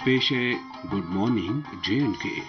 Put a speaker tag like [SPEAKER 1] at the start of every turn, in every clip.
[SPEAKER 1] अब पेश है गुड मॉर्निंग J&K।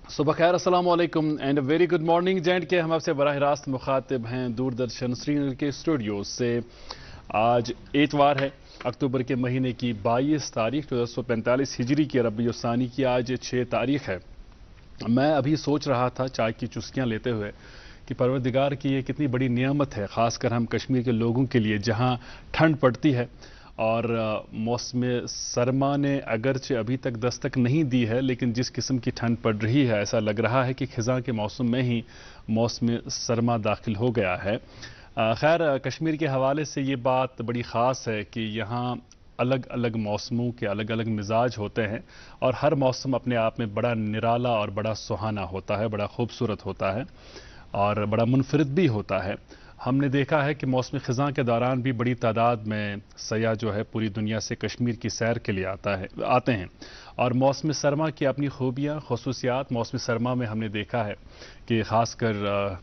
[SPEAKER 2] सुबह खैर, अस्सलाम वालेकुम and very good morning J&K। हम आपसे बराह रास्त मुखातिब हैं दूरदर्शन श्रीनगर के स्टूडियो से। आज इतवार है, अक्टूबर के महीने की 22 तारीख 1445 हिजरी की रबी सानी की आज 6 तारीख है। मैं अभी सोच रहा था चाय की चुस्कियां लेते हुए कि परवरदिगार की ये कितनी बड़ी नियामत है, ख़ासकर हम कश्मीर के लोगों के लिए जहां ठंड पड़ती है और मौसम सरमा ने अगरचे अभी तक दस्तक नहीं दी है, लेकिन जिस किस्म की ठंड पड़ रही है ऐसा लग रहा है कि खिज़ां के मौसम में ही मौसम सरमा दाखिल हो गया है। खैर, कश्मीर के हवाले से ये बात बड़ी ख़ास है कि यहाँ अलग अलग मौसमों के अलग अलग मिजाज होते हैं और हर मौसम अपने आप में बड़ा निराला और बड़ा सुहाना होता है, बड़ा खूबसूरत होता है और बड़ा मुनफरिद भी होता है। हमने देखा है कि मौसम ख़िज़ां के दौरान भी बड़ी तादाद में सयाह जो है पूरी दुनिया से कश्मीर की सैर के लिए आते हैं और मौसम सरमा की अपनी खूबियाँ खसूसियात मौसम सरमा में हमने देखा है कि ख़ासकर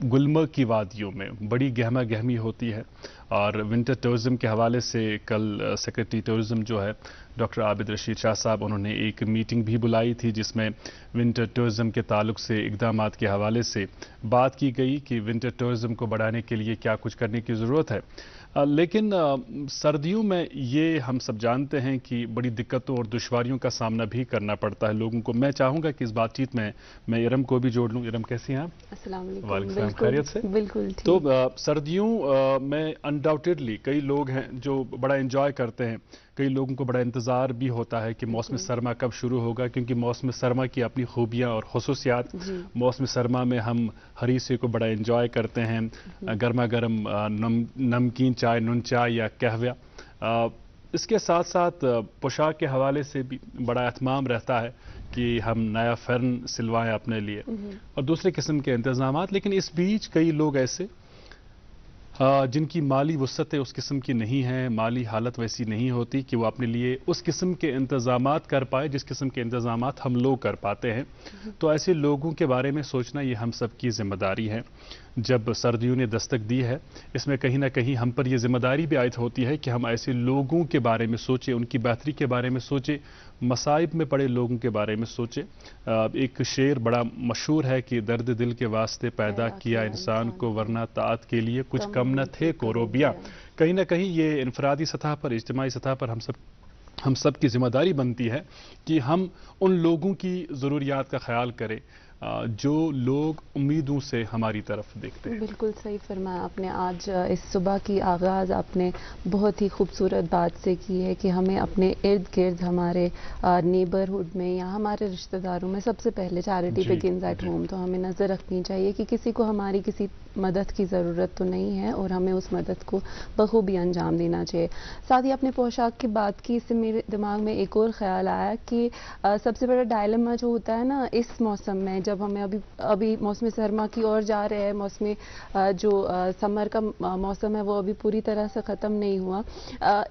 [SPEAKER 2] गुलमर्ग की वादियों में बड़ी गहमा गहमी होती है। और विंटर टूरिज़म के हवाले से कल सेक्रेटरी टूरिज़म जो है डॉक्टर आबिद रशीद शाह साहब, उन्होंने एक मीटिंग भी बुलाई थी जिसमें विंटर टूरिज़म के ताल्लुक से इक़दामात के हवाले से बात की गई कि विंटर टूरिज़म को बढ़ाने के लिए क्या कुछ करने की ज़रूरत है। लेकिन सर्दियों में ये हम सब जानते हैं कि बड़ी दिक्कतों और दुश्वारियों का सामना भी करना पड़ता है लोगों को। मैं चाहूँगा कि इस बातचीत में मैं इरम को भी जोड़ लूँ। इरम, कैसी हैं आप?
[SPEAKER 3] अस्सलाम वालेकुम।
[SPEAKER 2] वालेकुम, खैरियत से?
[SPEAKER 3] बिल्कुल ठीक।
[SPEAKER 2] तो सर्दियों में अनडाउटेडली कई लोग हैं जो बड़ा एंजॉय करते हैं, कई लोगों को बड़ा इंतज़ार भी होता है कि मौसम सरमा कब शुरू होगा, क्योंकि मौसम सरमा की अपनी खूबियाँ और खसूसियात। मौसम सरमा में हम हरीसे को बड़ा एंजॉय करते हैं, गर्मा गर्म नमकीन चाय, नून चाय या कहवा। इसके साथ साथ पोशाक के हवाले से भी बड़ा एहतमाम रहता है कि हम नया फर्न सिलवाएं अपने लिए और दूसरे किस्म के इंतज़ामात। लेकिन इस बीच कई लोग ऐसे जिनकी माली वुसअतें उस किस्म की नहीं हैं, माली हालत वैसी नहीं होती कि वो अपने लिए उस किस्म के इंतज़ामात कर पाए जिस किस्म के इंतज़ामात हम लोग कर पाते हैं। तो ऐसे लोगों के बारे में सोचना ये हम सब की ज़िम्मेदारी है। जब सर्दियों ने दस्तक दी है, इसमें कहीं ना कहीं हम पर यह जिम्मेदारी भी आयद होती है कि हम ऐसे लोगों के बारे में सोचें, उनकी बेहतरी के बारे में सोचें, मसाइब में पड़े लोगों के बारे में सोचें। एक शेर बड़ा मशहूर है कि दर्द दिल के वास्ते पैदा किया इंसान को, वरना ताअत के लिए कुछ कम न थे कोरोबिया। कहीं ना कहीं ये इनफरादी सतह पर, इज्तिमाई सतह पर हम सब की जिम्मेदारी बनती है कि हम उन लोगों की ज़रूरियात का ख्याल करें जो लोग उम्मीदों से हमारी तरफ देखते हैं।
[SPEAKER 3] बिल्कुल सही फरमाया आपने। आज इस सुबह की आगाज़ आपने बहुत ही खूबसूरत बात से की है कि हमें अपने इर्द गिर्द, हमारे नेबरहुड में या हमारे रिश्तेदारों में सबसे पहले चैरिटी बिगिंस एट होम, तो हमें नज़र रखनी चाहिए कि किसी को हमारी किसी मदद की ज़रूरत तो नहीं है और हमें उस मदद को बखूबी अंजाम देना चाहिए। साथ ही अपने पोशाक की बात की, इससे मेरे दिमाग में एक और ख्याल आया कि सबसे बड़ा डायलेमा जो होता है ना इस मौसम में, जब हमें अभी मौसम सरमा की ओर जा रहे हैं, मौसमी जो समर का मौसम है वो अभी पूरी तरह से ख़त्म नहीं हुआ.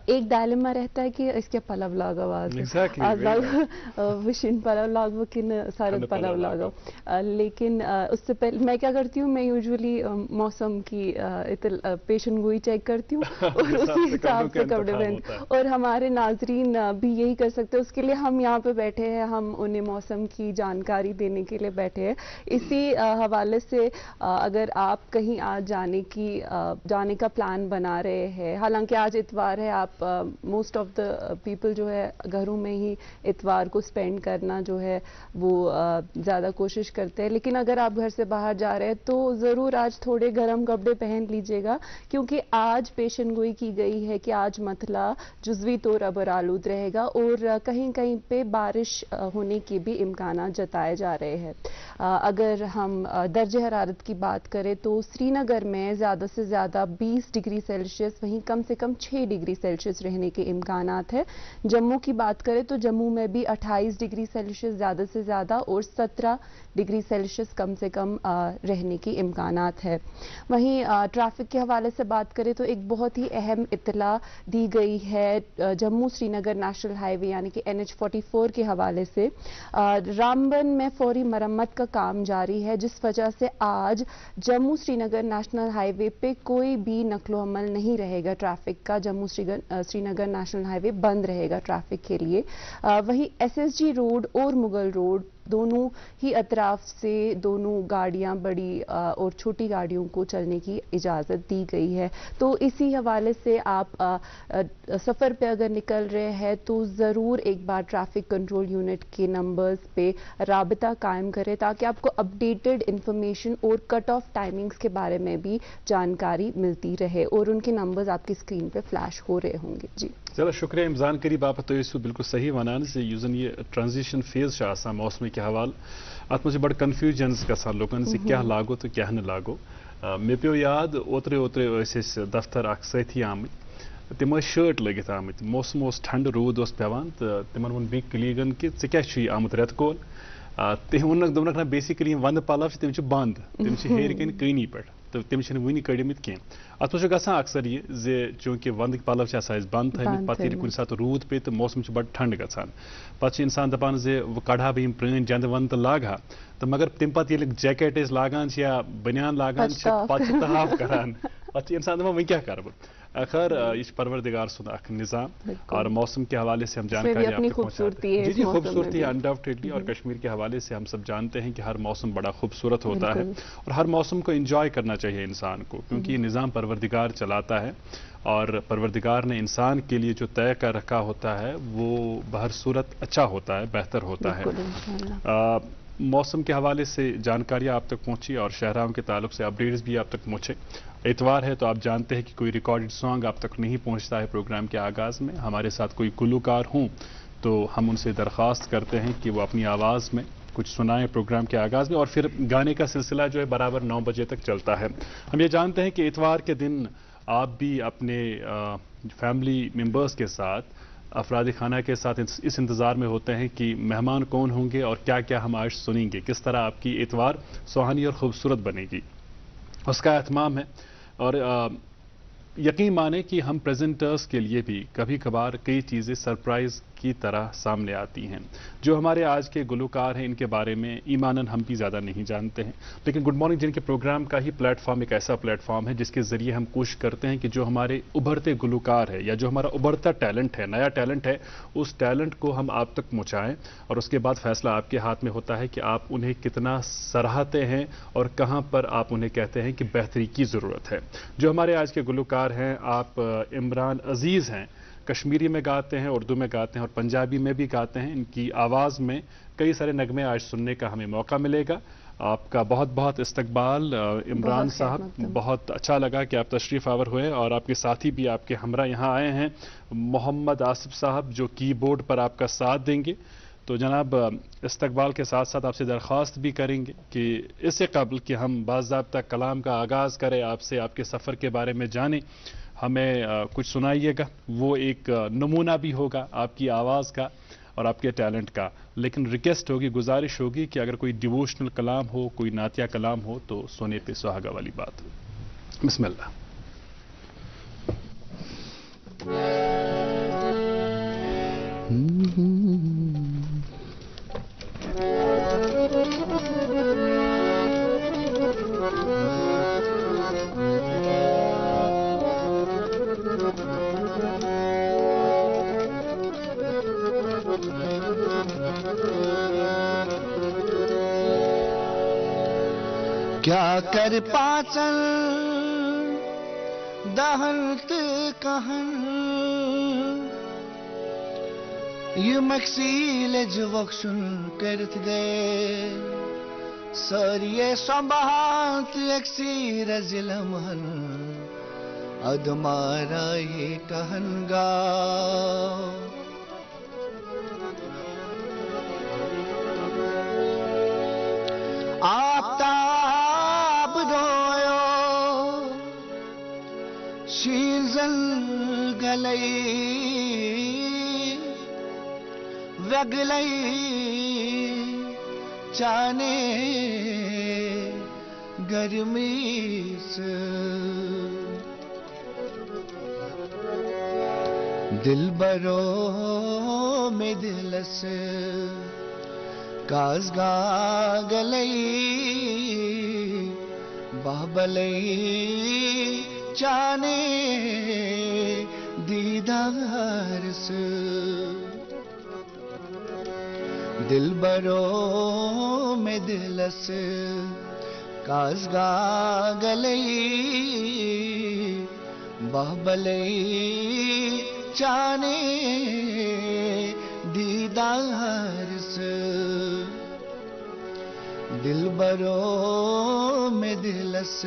[SPEAKER 3] एक डायलेमा रहता है कि इसके पलव लागो आज विशिन पलव लागो किन सारे पलव लागो. लेकिन उससे पहले मैं क्या करती हूँ, मैं यूजुअली मौसम की पेशन गोई चेक करती हूँ और उसी हिसाब से कपड़े पहन. और हमारे नाजरीन भी यही कर सकते हैं, उसके लिए हम यहाँ पे बैठे हैं, हम उन्हें मौसम की जानकारी देने के लिए बैठे हैं. इसी हवाले से अगर आप कहीं आज जाने का प्लान बना रहे हैं, हालांकि आज इतवार है, आप मोस्ट ऑफ द पीपल जो है घरों में ही इतवार को स्पेंड करना जो है वो ज़्यादा कोशिश करते हैं, लेकिन अगर आप घर से बाहर जा रहे हैं तो ज़रूर आज थोड़े गर्म कपड़े पहन लीजिएगा, क्योंकि आज पेशन गोई की गई है कि आज मतला जुज़वी तौर अबर आलूद रहेगा और कहीं कहीं पे बारिश होने की भी इम्कानात जताए जा रहे हैं. अगर हम दर्जे हरारत की बात करें तो श्रीनगर में ज़्यादा से ज़्यादा 20 डिग्री सेल्सियस, वहीं कम से कम 6 डिग्री सेल्सियस रहने के इम्कानात है. जम्मू की बात करें तो जम्मू में भी 28 डिग्री सेल्सियस ज़्यादा से ज़्यादा और 17 डिग्री सेल्सियस कम से कम रहने की इम्कानात है. वहीं ट्रैफिक के हवाले से बात करें तो एक बहुत ही अहम इत्तला दी गई है जम्मू श्रीनगर नेशनल हाईवे यानी कि NH44 के हवाले से. रामबन में फौरी मरम्मत का काम जारी है, जिस वजह से आज जम्मू श्रीनगर नेशनल हाईवे पे कोई भी नकलो अमल नहीं रहेगा ट्रैफिक का. जम्मू श्रीनगर नेशनल हाईवे बंद रहेगा ट्रैफिक के लिए. वहीं SSG रोड और मुगल रोड दोनों ही अतराफ से दोनों गाड़ियां, बड़ी और छोटी गाड़ियों को चलने की इजाज़त दी गई है. तो इसी हवाले से आप सफ़र पे अगर निकल रहे हैं तो ज़रूर एक बार ट्रैफिक कंट्रोल यूनिट के नंबर्स पे राबिता कायम करें, ताकि आपको अपडेटेड इंफॉर्मेशन और कट ऑफ टाइमिंग्स के बारे में भी जानकारी मिलती रहे, और उनके नंबर्स आपकी स्क्रीन पे फ्लैश हो रहे होंगे. जी
[SPEAKER 2] चलो शुक्रिया इमजान करी बाप तो ये बिल्कुल सही वनान से यूजन ये ट्रांजिशन फेज मौसम के हवाल अत मुझे बड़ कन्फ्यूजन गसान लोगन से क्या लागो तो क्या न लागो. मे पे याद ओत्रे दफ्तर अख साथी आमत तिम शर्ट लगित आमत, मौसम ठंड रूद पेवान तो तिमन वोन बी कलीगन कि क्या आमुत रेत कोल. तम वोनक ना बेसिकली वंद पलव तम बंद, तम हेर कन कनी पे तो तम वन कड़मित कह. अत मे गसान अक्सर ये जे चूंकि वंद पलव बंद थमित पे कुछ सात रूद पे तो मौसम बड़ ठंड गसान, पे इंसान दपान जे वह कड़ा बह प्रेन जंद वंद तो लागा तो मगर तम पे जैकेट लागान या बनियान लागान पे तहाफ करान पे इंसान दपान वह क्या कर बह. खैर ये परवरदिगार सुन अख निज़ाम और मौसम के हवाले से हम जानकारी आपको पहुंचाते हैं. जी खूबसूरती है अनडाउटेडली, और कश्मीर के हवाले से हम सब जानते हैं कि हर मौसम बड़ा खूबसूरत होता है और हर मौसम को एंजॉय करना चाहिए इंसान को, क्योंकि ये निज़ाम परवरदिगार चलाता है और परवरदिगार ने इंसान के लिए जो तय कर रखा होता है वो बहर सूरत अच्छा होता है, बेहतर होता है. मौसम के हवाले से जानकारियाँ आप तक पहुँची और शहराओं के ताल्लुक से अपडेट्स भी आप तक पहुँचे. इतवार है तो आप जानते हैं कि कोई रिकॉर्डेड सॉन्ग आप तक नहीं पहुँचता है प्रोग्राम के आगाज़ में. हमारे साथ कोई गुलकार हों तो हम उनसे दरख्वास्त करते हैं कि वो अपनी आवाज़ में कुछ सुनाएं प्रोग्राम के आगाज़ में, और फिर गाने का सिलसिला जो है बराबर 9 बजे तक चलता है. हम ये जानते हैं कि इतवार के दिन आप भी अपने फैमिली मेम्बर्स के साथ, अफराद खाना के साथ इस इंतज़ार में होते हैं कि मेहमान कौन होंगे और क्या क्या हम आज सुनेंगे, किस तरह आपकी इतवार सुहानी और ख़ूबसूरत बनेगी, उसका एहतमाम है. और यकीन माने कि हम प्रेजेंटर्स के लिए भी कभी कभार कई चीज़ें सरप्राइज़ की तरह सामने आती हैं. जो हमारे आज के गुलकार हैं इनके बारे में ईमानन हम भी ज़्यादा नहीं जानते हैं, लेकिन गुड मॉर्निंग जिनके प्रोग्राम का ही प्लेटफॉर्म एक ऐसा प्लेटफॉर्म है जिसके ज़रिए हम कोशिश करते हैं कि जो हमारे उभरते गुलकार है या जो हमारा उभरता टैलेंट है, नया टैलेंट है, उस टैलेंट को हम आप तक पहुँचाएँ, और उसके बाद फैसला आपके हाथ में होता है कि आप उन्हें कितना सराहते हैं और कहाँ पर आप उन्हें कहते हैं कि बेहतरी की ज़रूरत है. जो हमारे आज के गुलकार हैं, आप इमरान अजीज़ हैं, कश्मीरी में गाते हैं, उर्दू में गाते हैं और पंजाबी में भी गाते हैं. इनकी आवाज़ में कई सारे नगमे आज सुनने का हमें मौका मिलेगा. आपका बहुत बहुत इस्तकबाल इमरान साहब, बहुत अच्छा लगा कि आप तशरीफ़ आवर हुए, और आपके साथी भी आपके हमरा यहाँ आए हैं मोहम्मद आसिफ साहब जो कीबोर्ड पर आपका साथ देंगे. तो जनाब इस्तकबाल के साथ साथ आपसे दरख्वास्त भी करेंगे कि इससे कबल कि हम बाज़ाब्ता कलाम का आगाज़ करें, आपसे आपके सफ़र के बारे में जानें, हमें कुछ सुनाइएगा. वो एक नमूना भी होगा आपकी आवाज़ का, और आपके टैलेंट का, लेकिन रिक्वेस्ट होगी, गुजारिश होगी कि अगर कोई डिवोशनल कलाम हो, कोई नातिया कलाम हो तो सोने पे सुहागा वाली बात। बिस्मिल्लाह।
[SPEAKER 4] क्या कर पाचन दहनत कहन ये मक्सील जवक्सुन करत गए सरिये संभात यक्सीर जिलमहन अदमारा ये कहन गा आफ्ताब रोयो शीलजल गलई वगलई चाने गर्मी से दिल बरो में दिलस काजगा गलई बाबलई चाने दीदार से दिल बरो में दिलस काजगा गलई बाबलई चाने दीदार से दिल बरो में दिलस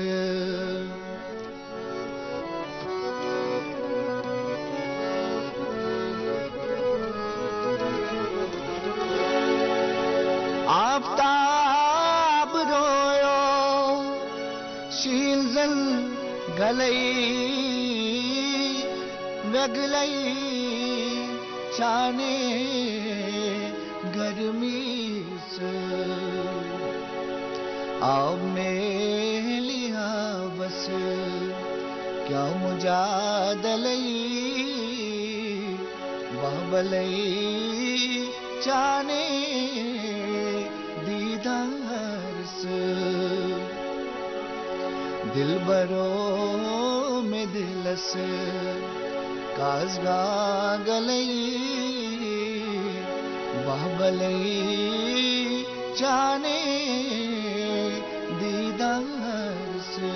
[SPEAKER 4] आफ्ताब रोयो शीलजल गलई वगलई चाने गर्मी से अब में लिया बस क्या मुजादलई बाबलई चाने दीदार से दिल बरो में दिलस काजगा गलई बाबलई चाने दीदार से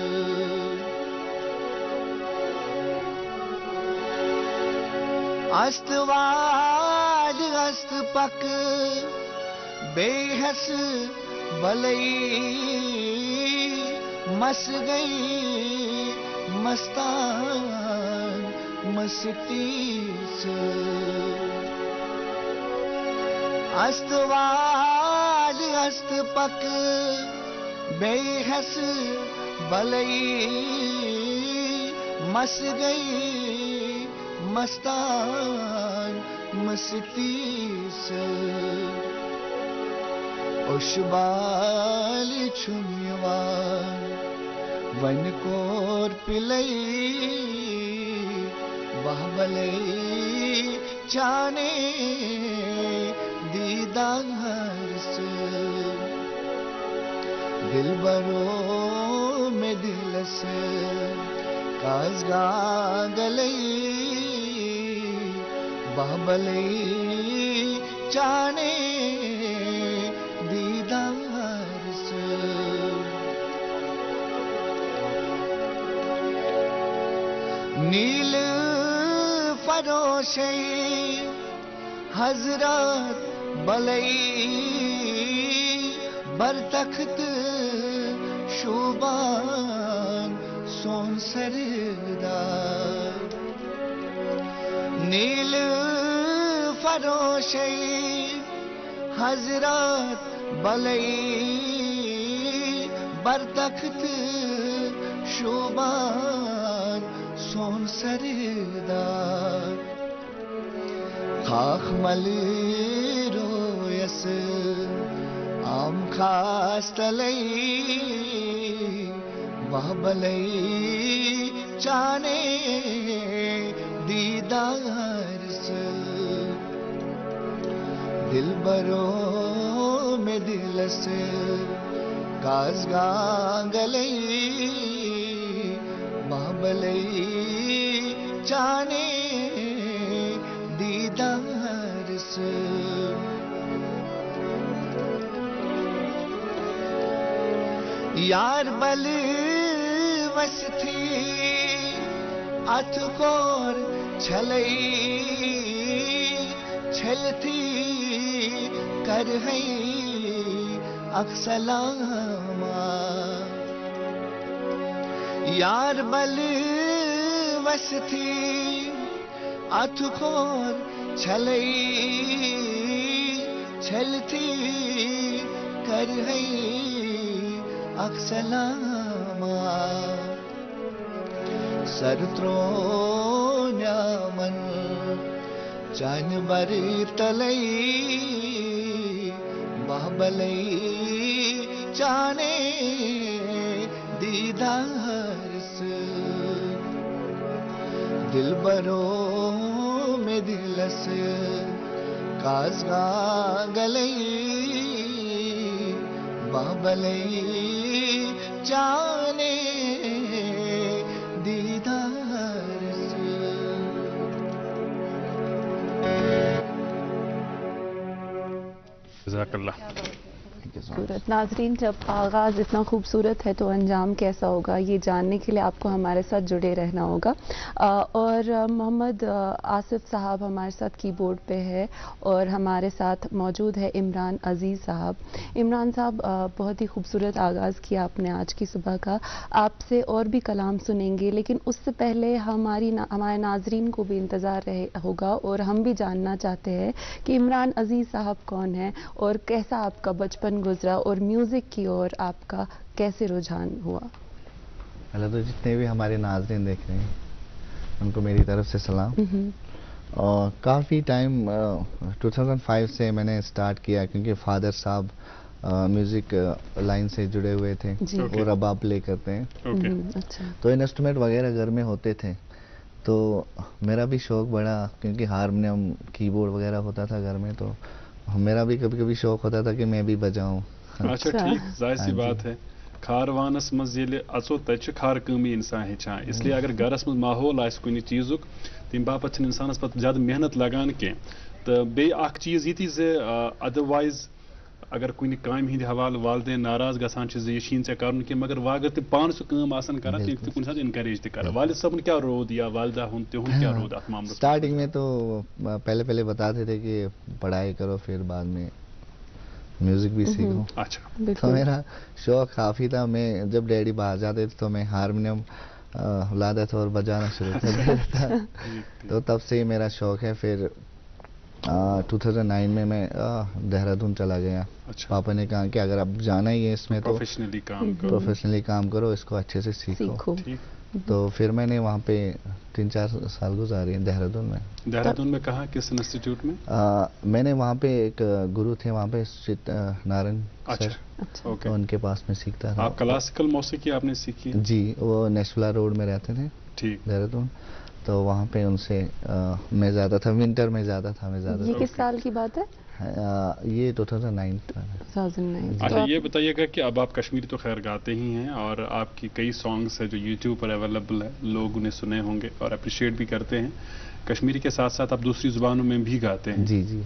[SPEAKER 4] अस्तवाद अस्त पक बेहस भलई मस गई मस्तान मस्ती से अस्तवाद अस्त पक बेहस भलई मस गई मस्तान मस्ती से उशबाल छुम्यवान वन कोर पिलई बाबलई चाने दीदार से दिल बरो में दिलस काजगा गलई बाबलई चाने दीदार से नील फरोशई हजरत बलई बरतख्त शोबान सोन सरदार नील फरोशई हजरत बलई बरतख्त शोबान सोन सरदार خاخ مل رویس آم خاستلی بہبلی چانے دیدارس دل برو میں دلس کاز گانگلی بہبلی چانے دیدارس یار بل وس تھی اتھ کور چھلئی چھلتی کر ہے اکسلاما یار بل وس تھی اتھ کور چھلئی چھلتی کر ہے اکسلاما سرترو نیامن چان بری تلئی بہبلی چانے دیدارس دل برو میں دلس کاز گانگلی بہبلی چانے دیدارس
[SPEAKER 2] جزاک اللہ.
[SPEAKER 3] خوبصورت. ناظرین جب آغاز اتنا خوبصورت ہے تو انجام کیسا ہوگا یہ جاننے کے لیے آپ کو ہمارے ساتھ جڑے رہنا ہوگا. اور محمد آصف صاحب ہمارے ساتھ کی بورڈ پہ ہے اور ہمارے ساتھ موجود ہے عمران عزیز صاحب. عمران صاحب بہت ہی خوبصورت آغاز کیا آپ نے آج کی صبح کا. آپ سے اور بھی کلام سنیں گے لیکن اس سے پہلے ہمارے ناظرین کو بھی انتظار ہوگا اور ہم بھی جاننا چاہتے ہیں کہ عمران عزیز صاحب کون ہیں اور کیسا آپ کا بچپن گزرا اور میوزک کی اور آپ کا کیسے رجحان ہوا.
[SPEAKER 5] پہلے تو جتنے بھی ہمارے ناظرین دیکھ رہے ہیں ان کو میری طرف سے سلام. اور کافی ٹائم 2005 سے میں نے اسٹارٹ کیا کیونکہ فادر صاحب میوزک لائن سے جڑے ہوئے تھے اور رباب پلے کرتے ہیں تو انسٹرومنٹ وغیرہ گھر میں ہوتے تھے. تو میرا بھی شوق بڑا کیونکہ ہارمونیم کی بورڈ وغیرہ ہوتا تھا گھر میں تو میرا بھی کبھی کبھی شوق ہوتا تھا کہ میں بھی بجاؤں.
[SPEAKER 2] اچھا ٹھیک ظاہر سی بات ہے کھاروانس مز ییٚلہِ اژو تتہِ چھُ کھار کٲمی انسان ہیٚچھان اس لیے اگر گرس مز ماحول آسہِ کُنہِ چیٖزُک تمہِ باپتھ چھنہٕ انسانس پتہٕ زیادٕ محنت لگان کینٛہہ تہٕ بیٚیہِ اکھ چیٖز یہِ تہِ زِ ادروایز اگر کُنہِ کامہِ ہٕنٛدِ حوالہٕ والدین ناراض گژھان چھِ زِ یہِ چھِی ژےٚ کرُن کینٛہہ مگر وۄنۍ اگر تِم پانہٕ سُہ کٲم آسان کران تِم تہِ کُنہِ ساتہٕ انکریج تہِ کران. والد صٲبن کیٛاہ رود یا والدہ ہُنٛد تِہُنٛد کیٛاہ رود اتھ معاملس؟
[SPEAKER 5] اسٹارٹنگ میں تو پہلے بتاتے تھے کہ پڑھائی کرو پھر بعد میں میوزک بھی سیکھو.
[SPEAKER 2] اچھا
[SPEAKER 5] تو میرا شوق کافی تھا. میں جب ڈیڈی باہر جاتے تھے تو میں ہارمونیم لاتا تھا اور بجانا شروع کر دیتا تھا. تو تب سے ہی میرا شوق ہے. پھر 2009 میں دہرادون چلا گیا. پاپا نے کہا کہ اگر اب جانا ہی ہے اس میں تو پروفیشنلی کام کرو اس کو اچھے سے سیکھو. تو پھر میں نے وہاں پہ 3-4 سال گزارے ہیں دہرادون میں.
[SPEAKER 2] دہرادون میں کہاں کس انسٹیٹیوٹ میں؟
[SPEAKER 5] میں نے وہاں پہ ایک گرو تھے وہاں پہ نارن سر ان کے پاس میں سیکھتا تھا.
[SPEAKER 2] آپ کلاسیکل موسیقی آپ نے سیکھی؟
[SPEAKER 5] جی وہ نیشولا روڈ میں رہتے تھے
[SPEAKER 2] ٹھیک
[SPEAKER 5] دہرادون. تو وہاں پہ ان سے میں زیادہ تھا ونٹر میں زیادہ تھا میں زیادہ.
[SPEAKER 3] یہ کس سال کی بات ہے؟
[SPEAKER 5] یہ 2009.
[SPEAKER 2] اچھا یہ بتائیے گا کہ اب آپ کشمیری تو خیر گاتے ہی ہیں اور آپ کی کئی سانگس ہیں جو یوٹیوب پر اویلیبل ہے لوگ انہیں سنے ہوں گے اور اپریشیٹ بھی کرتے ہیں. کشمیری کے ساتھ ساتھ آپ دوسری زبانوں میں بھی گاتے ہیں.
[SPEAKER 5] جی جی.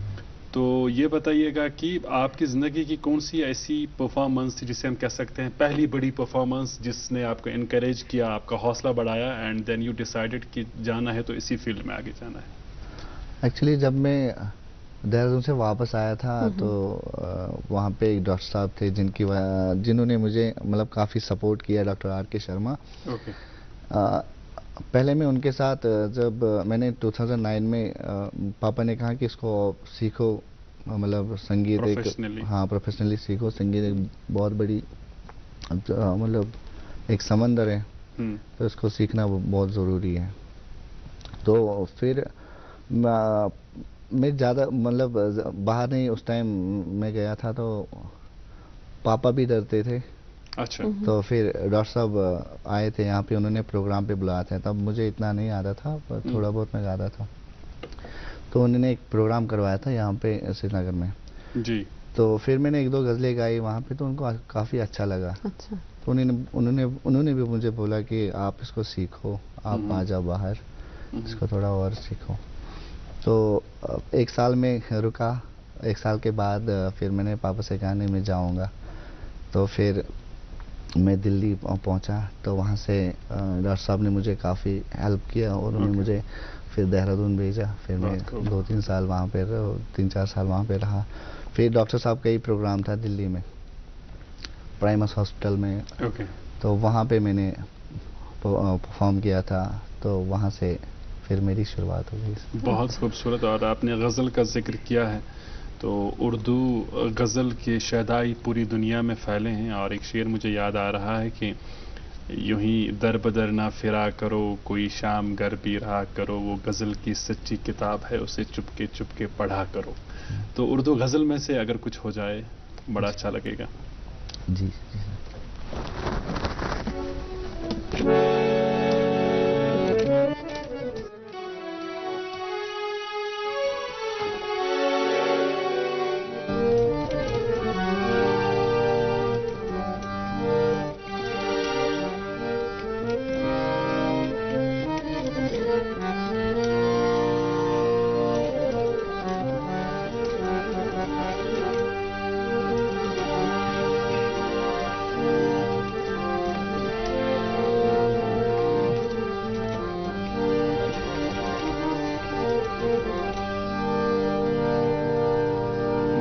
[SPEAKER 2] تو یہ بتائیے گا کہ آپ کی زندگی کی کون سی ایسی پرفارمنس تھی جسے ہم کہہ سکتے ہیں پہلی بڑی پرفارمنس جس نے آپ کو انکریج کیا آپ کا حوصلہ بڑھایا اینڈ دین یو ڈیسائیڈڈ کہ جانا ہے تو اسی فیلڈ میں آگے جانا ہے؟
[SPEAKER 5] ایکچولی جب میں دہرادون سے واپس آیا تھا تو وہاں پہ ایک ڈاکٹر صاحب تھے جنہوں نے مجھے مطلب کافی سپورٹ کیا. ڈاکٹر آر کے شرما. پہلے میں ان کے ساتھ جب میں نے 2009 میں پاپا نے کہا کہ اس کو سیکھو مطلب سنگیت پروفیشنلی سیکھو. سنگیت ایک بہت بڑی مطلب ایک سمندر ہے تو اس کو سیکھنا بہت ضروری ہے. تو پھر میں زیادہ مطلب باہر نہیں اس ٹائم میں گیا تھا تو پاپا بھی ڈرتے تھے.
[SPEAKER 2] اچھا.
[SPEAKER 5] تو پھر ڈاکٹر صاحب آئے تھے یہاں پہ, انہوں نے پروگرام پہ بلایا تھا. تب مجھے اتنا نہیں آتا تھا پر تھوڑا بہت میں گاتا تھا. تو انہوں نے ایک پروگرام کروایا تھا یہاں پہ سری نگر میں.
[SPEAKER 2] جی.
[SPEAKER 5] تو پھر میں نے 1-2 غزلیں گائی وہاں پہ تو ان کو کافی اچھا لگا.
[SPEAKER 3] اچھا.
[SPEAKER 5] تو انہوں نے بھی مجھے بولا کہ آپ اس کو سیکھو, آپ آ جاؤ باہر, اس کو تھوڑا اور سیکھو. تو 1 سال میں رکا. 1 سال کے بعد پھر میں نے پاپا سے کہا نہیں میں جاؤں گا. تو پھر میں دلی پہنچا تو وہاں سے ڈاکٹر صاحب نے مجھے کافی ہیلپ کیا اور انہوں نے مجھے پھر دہرادون بھیجا. پھر میں 2-3 سال وہاں پہ 3-4 سال وہاں پہ رہا. پھر ڈاکٹر صاحب کا ہی پروگرام تھا دلی میں پرائمس ہاسپٹل میں. تو وہاں پہ میں نے پرفارم کیا تھا. تو وہاں سے پھر میری شروعات ہو گئی.
[SPEAKER 2] بہت خوبصورت. اور آپ نے غزل کا ذکر کیا ہے تو اردو غزل کے شیدائی پوری دنیا میں پھیلے ہیں. اور ایک شعر مجھے یاد آ رہا ہے کہ یوں ہی در بدر نہ پھرا کرو, کوئی شام گھر بھی رہا کرو, وہ غزل کی سچی کتاب ہے اسے چپ کے پڑھا کرو. تو اردو غزل میں سے اگر کچھ ہو جائے بڑا اچھا لگے گا.
[SPEAKER 5] جی.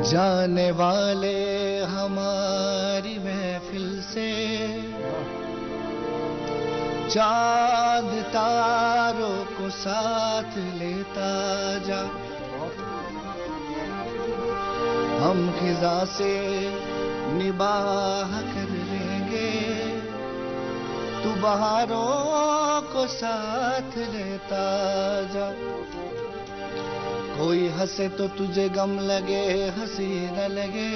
[SPEAKER 4] جانے والے ہماری محفل سے چاند تاروں کو ساتھ لیتا جا. ہم خزاں سے نباہ کر لیں گے, تو بہاروں کو ساتھ لیتا جا. کوئی ہنسے تو تجھے غم لگے, ہنسی نہ لگے,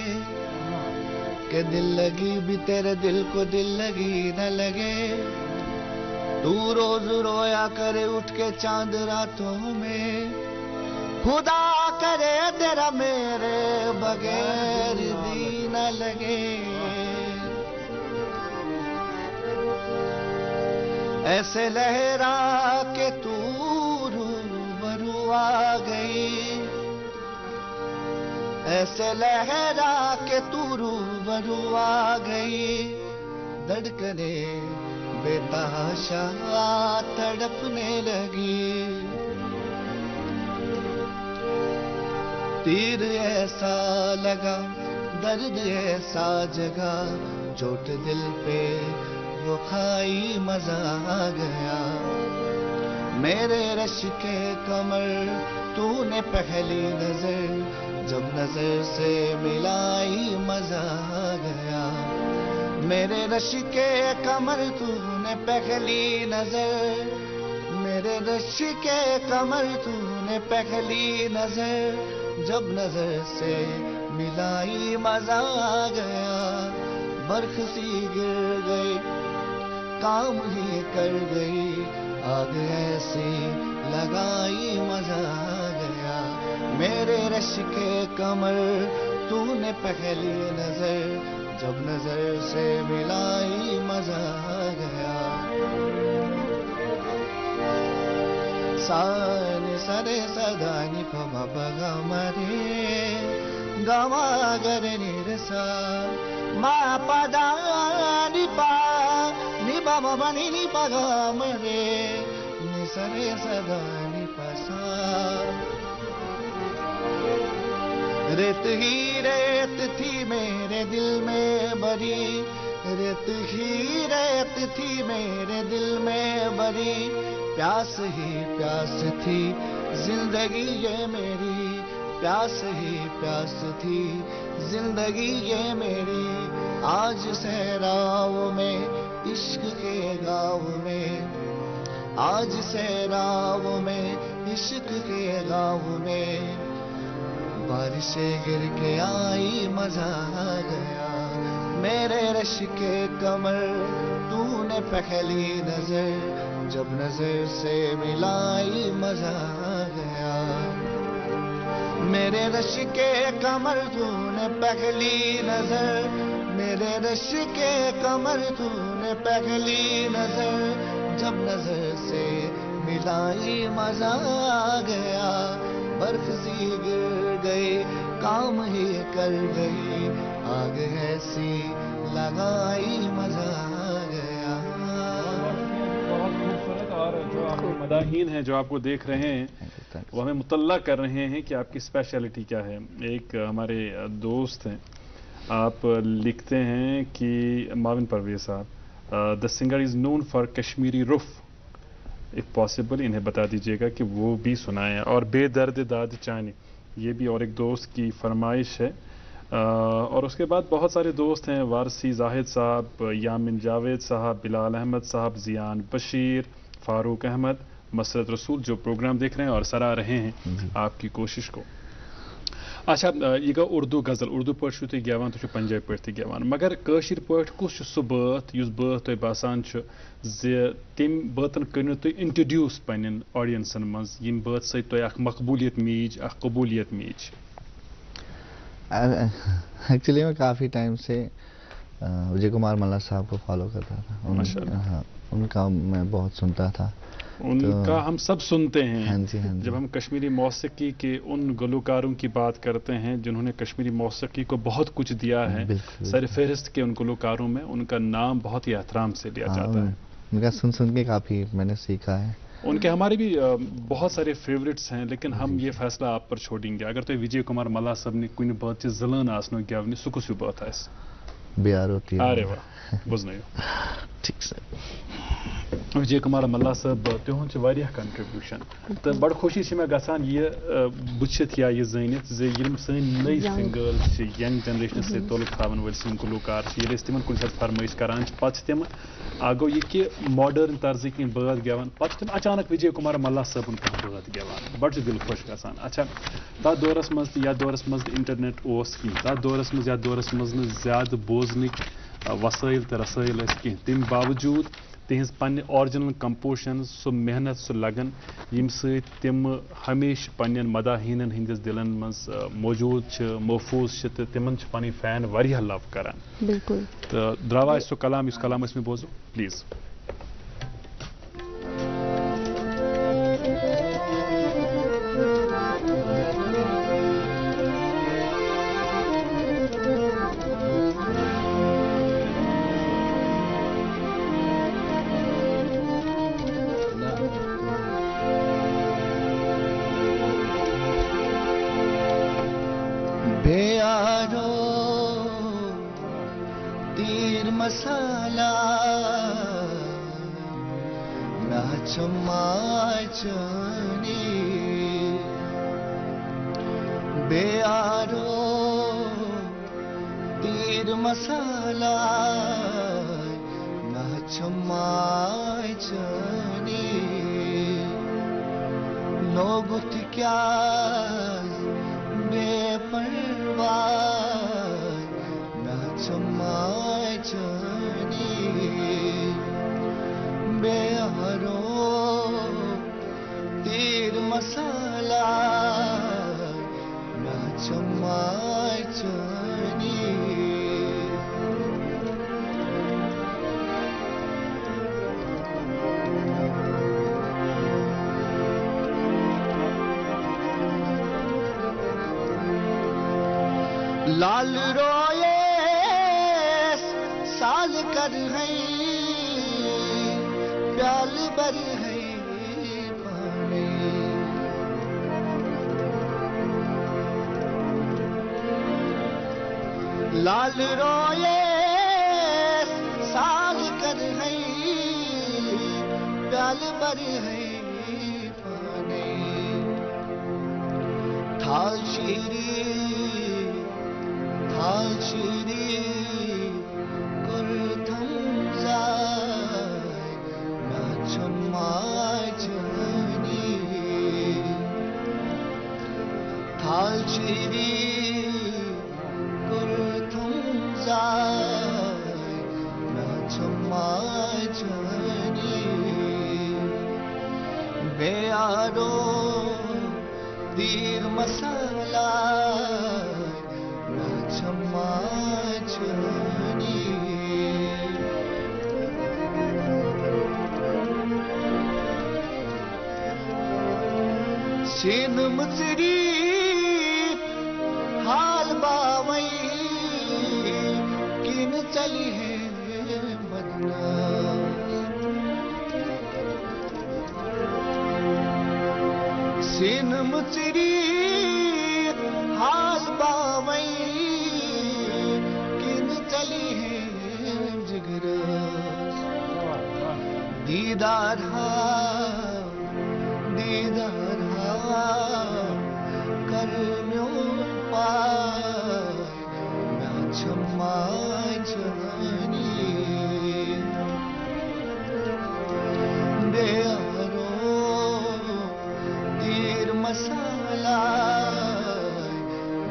[SPEAKER 4] کہ دل لگی بھی تیرے دل کو دل لگی نہ لگے. تو روز رویا کرے اٹھ کے چاند راتوں میں, خدا کرے تیرا میرے بغیر دی نہ لگے. ایسے لہرا کہ تو روبرو آ گئی, ایسے لہرا کہ تو روبرو آ گئی. دھڑکنے بے تحاشا تڑپنے لگی. تیر ایسا لگا, درد ایسا جگا, چوٹ دل پہ وہ کھائی مزہ آ گیا. میرے رش کے کمر تو نے پہلی نظر جب نظر سے ملائی مزہ آ گیا. میرے رش کے کمر تو نے پہلی نظر, میرے رش کے کمر تو نے پہلی نظر جب نظر سے ملائی مزہ آ گیا. برف سی گر گئی, کام ہی کر گئی, آگ ایسی لگائی مزہ آ گیا. میرے رش کے کمر تو نے پہلی نظر جب نظر سے ملائی مزہ آ گیا. سانی سرے سدانی پما پگا مرے گما گرے نیرسا ما پدا نیپا نیپا بابا نی پگا مرے نی سرے سدانی پسا. ریت ہی ریت تھی میرے دل میں بری, ریت ہی ریت تھی میرے دل میں بری. پیاس ہی پیاس تھی زندگی یہ میری, پیاس ہی پیاس تھی زندگی یہ میری. آج صحراؤں میں عشق کے گاؤں میں, آج صحراؤں میں عشق کے گاؤں میں, बारिशें गिर के आई मजा आ गया, मेरे रश के कमर तूने पहली नजर जब नजर से मिलाई मजा आ गया, मेरे रश के कमर तूने पहली नजर, मेरे रश के कमर तूने पहली नजर जब नजर से मिलाई मजा आ गया, बर्फ सी गिर गई काम ही कर गई, आग ऐसी लगाई मजा आ गया।
[SPEAKER 2] बहुत खूबसूरत, और जो आप मदाहीन हैं जो आपको देख रहे हैं वो हमें मुतल्ला कर रहे हैं कि आपकी स्पेशलिटी क्या है। एक हमारे दोस्त हैं, आप लिखते हैं कि माविन परवेज साहब, the singer is known for Kashmiri roof, if possible इन्हें बता दीजिएगा कि वो भी सुनाएं, और बेदर्द दाद चानी, ये भी और एक दोस्त की फरमाइश है। और उसके बाद बहुत सारे दोस्त हैं, वारसी जाहिद साहब, यामिन जावेद साहब, बिलाल अहमद साहब, जियान बशीर, फारूक अहमद, मसरत रसूल जो प्रोग्राम देख रहे हैं और सराह रहे हैं आपकी कोशिश को। अच्छा, यह गो उर्दू गजल, उर्दू पॉइंट तुम गेवान, तुम पंजाबी पॉइंट गेवान, मगर कशीर पॉइंट कुछ सह बात युस बात तुम बासान तम बातन करियो तुम इंट्रोड्यूस पन्न ऑडियंसन मज यम बात सत तुम अख मकबूलियत मीज, अख कबूलियत मीज।
[SPEAKER 5] एक्चुअली मैं काफ़ी टाइम से विजय कुमार मल्ला साहब को फॉलो करता था, हाँ, उनका मैं बहुत सुनता था,
[SPEAKER 2] उनका हम सब सुनते हैं।
[SPEAKER 5] हाँ जी, हाँ जी।
[SPEAKER 2] जब हम कश्मीरी मौसीकी के उन गुलकारों की बात करते हैं जिन्होंने कश्मीरी मौसीकी को बहुत कुछ दिया है, सर फहरिस्त के उन गुलकारों में उनका नाम बहुत ही एहतराम से लिया जाता है।
[SPEAKER 5] उनका सुन सुन के काफ़ी मैंने सीखा है।
[SPEAKER 2] उनके हमारे भी बहुत सारे फेवरेट्स हैं, लेकिन हम ये फैसला आप पर छोड़ेंगे। अगर तो विजय कुमार मल्ला साहब ने कुछ बात जलन आसनो गेवनी सह कुछ बात आस
[SPEAKER 5] बिहार होती है।
[SPEAKER 2] अरे वाह, बुझन
[SPEAKER 5] ठीक से
[SPEAKER 2] विजय कुमार मल्ला साहब तुहद कंट्रीब्यूशन, तो बड़ खुशी से गसान ये बुझित या ये जानित सन नई सिंगर्स यंग जनरेशन से तोल थावन वल सम गुलकार तिम कुछ फरमाइश करान पे तम गो ये कि मॉडर्न तर्ज की बात गेवान, पे तम अचानक विजय कुमार मल्ला साहब कह बात गेवान, बड़ दिल खुश गसान। अच्छा, तथ दौरस मज या दौरस मज इंटरनेट कह, तथ दौरस मज या दौरस मज ज्यादा बोजनिक वसाइल तो रसाइल कह, तम बावजूद तिहज पन्ने ऑरिजिनल कंपोजिशन सो मेहनत सो लगन यम सम हमेशा पन्न मदाहीनन हंदिस दिलन मज मौजूद महफूज तो तिमन पन फैन वारिया लव करान।
[SPEAKER 3] बिल्कुल।
[SPEAKER 2] तो द्रावा सो कलाम, इस कलाम में बोजो प्लीज।
[SPEAKER 4] मसाला ना चमाचनी बेआरो तीर मसाला ना चमाचनी नोगुत क्या बेपरवाह ना चमाचनी बेहरो तीर मसाला ना चमाचनी लाल रोए साल कर है प्याल बर है पानी लाल रोए साल कर है प्याल बर है पानी थाल शीरी कुर्थम जाय ना चमाचनी थाल شیری گلتم زای نچمای جانی بیارو دیر مسالای نچمای جانی سین مصری حال باوئی کن چلی ہے مدینہ سین مصری حال باوئی کن چلی ہے جگر دیدار دیدار کرمیون پای نچمای جانی بیارو دیر مسالای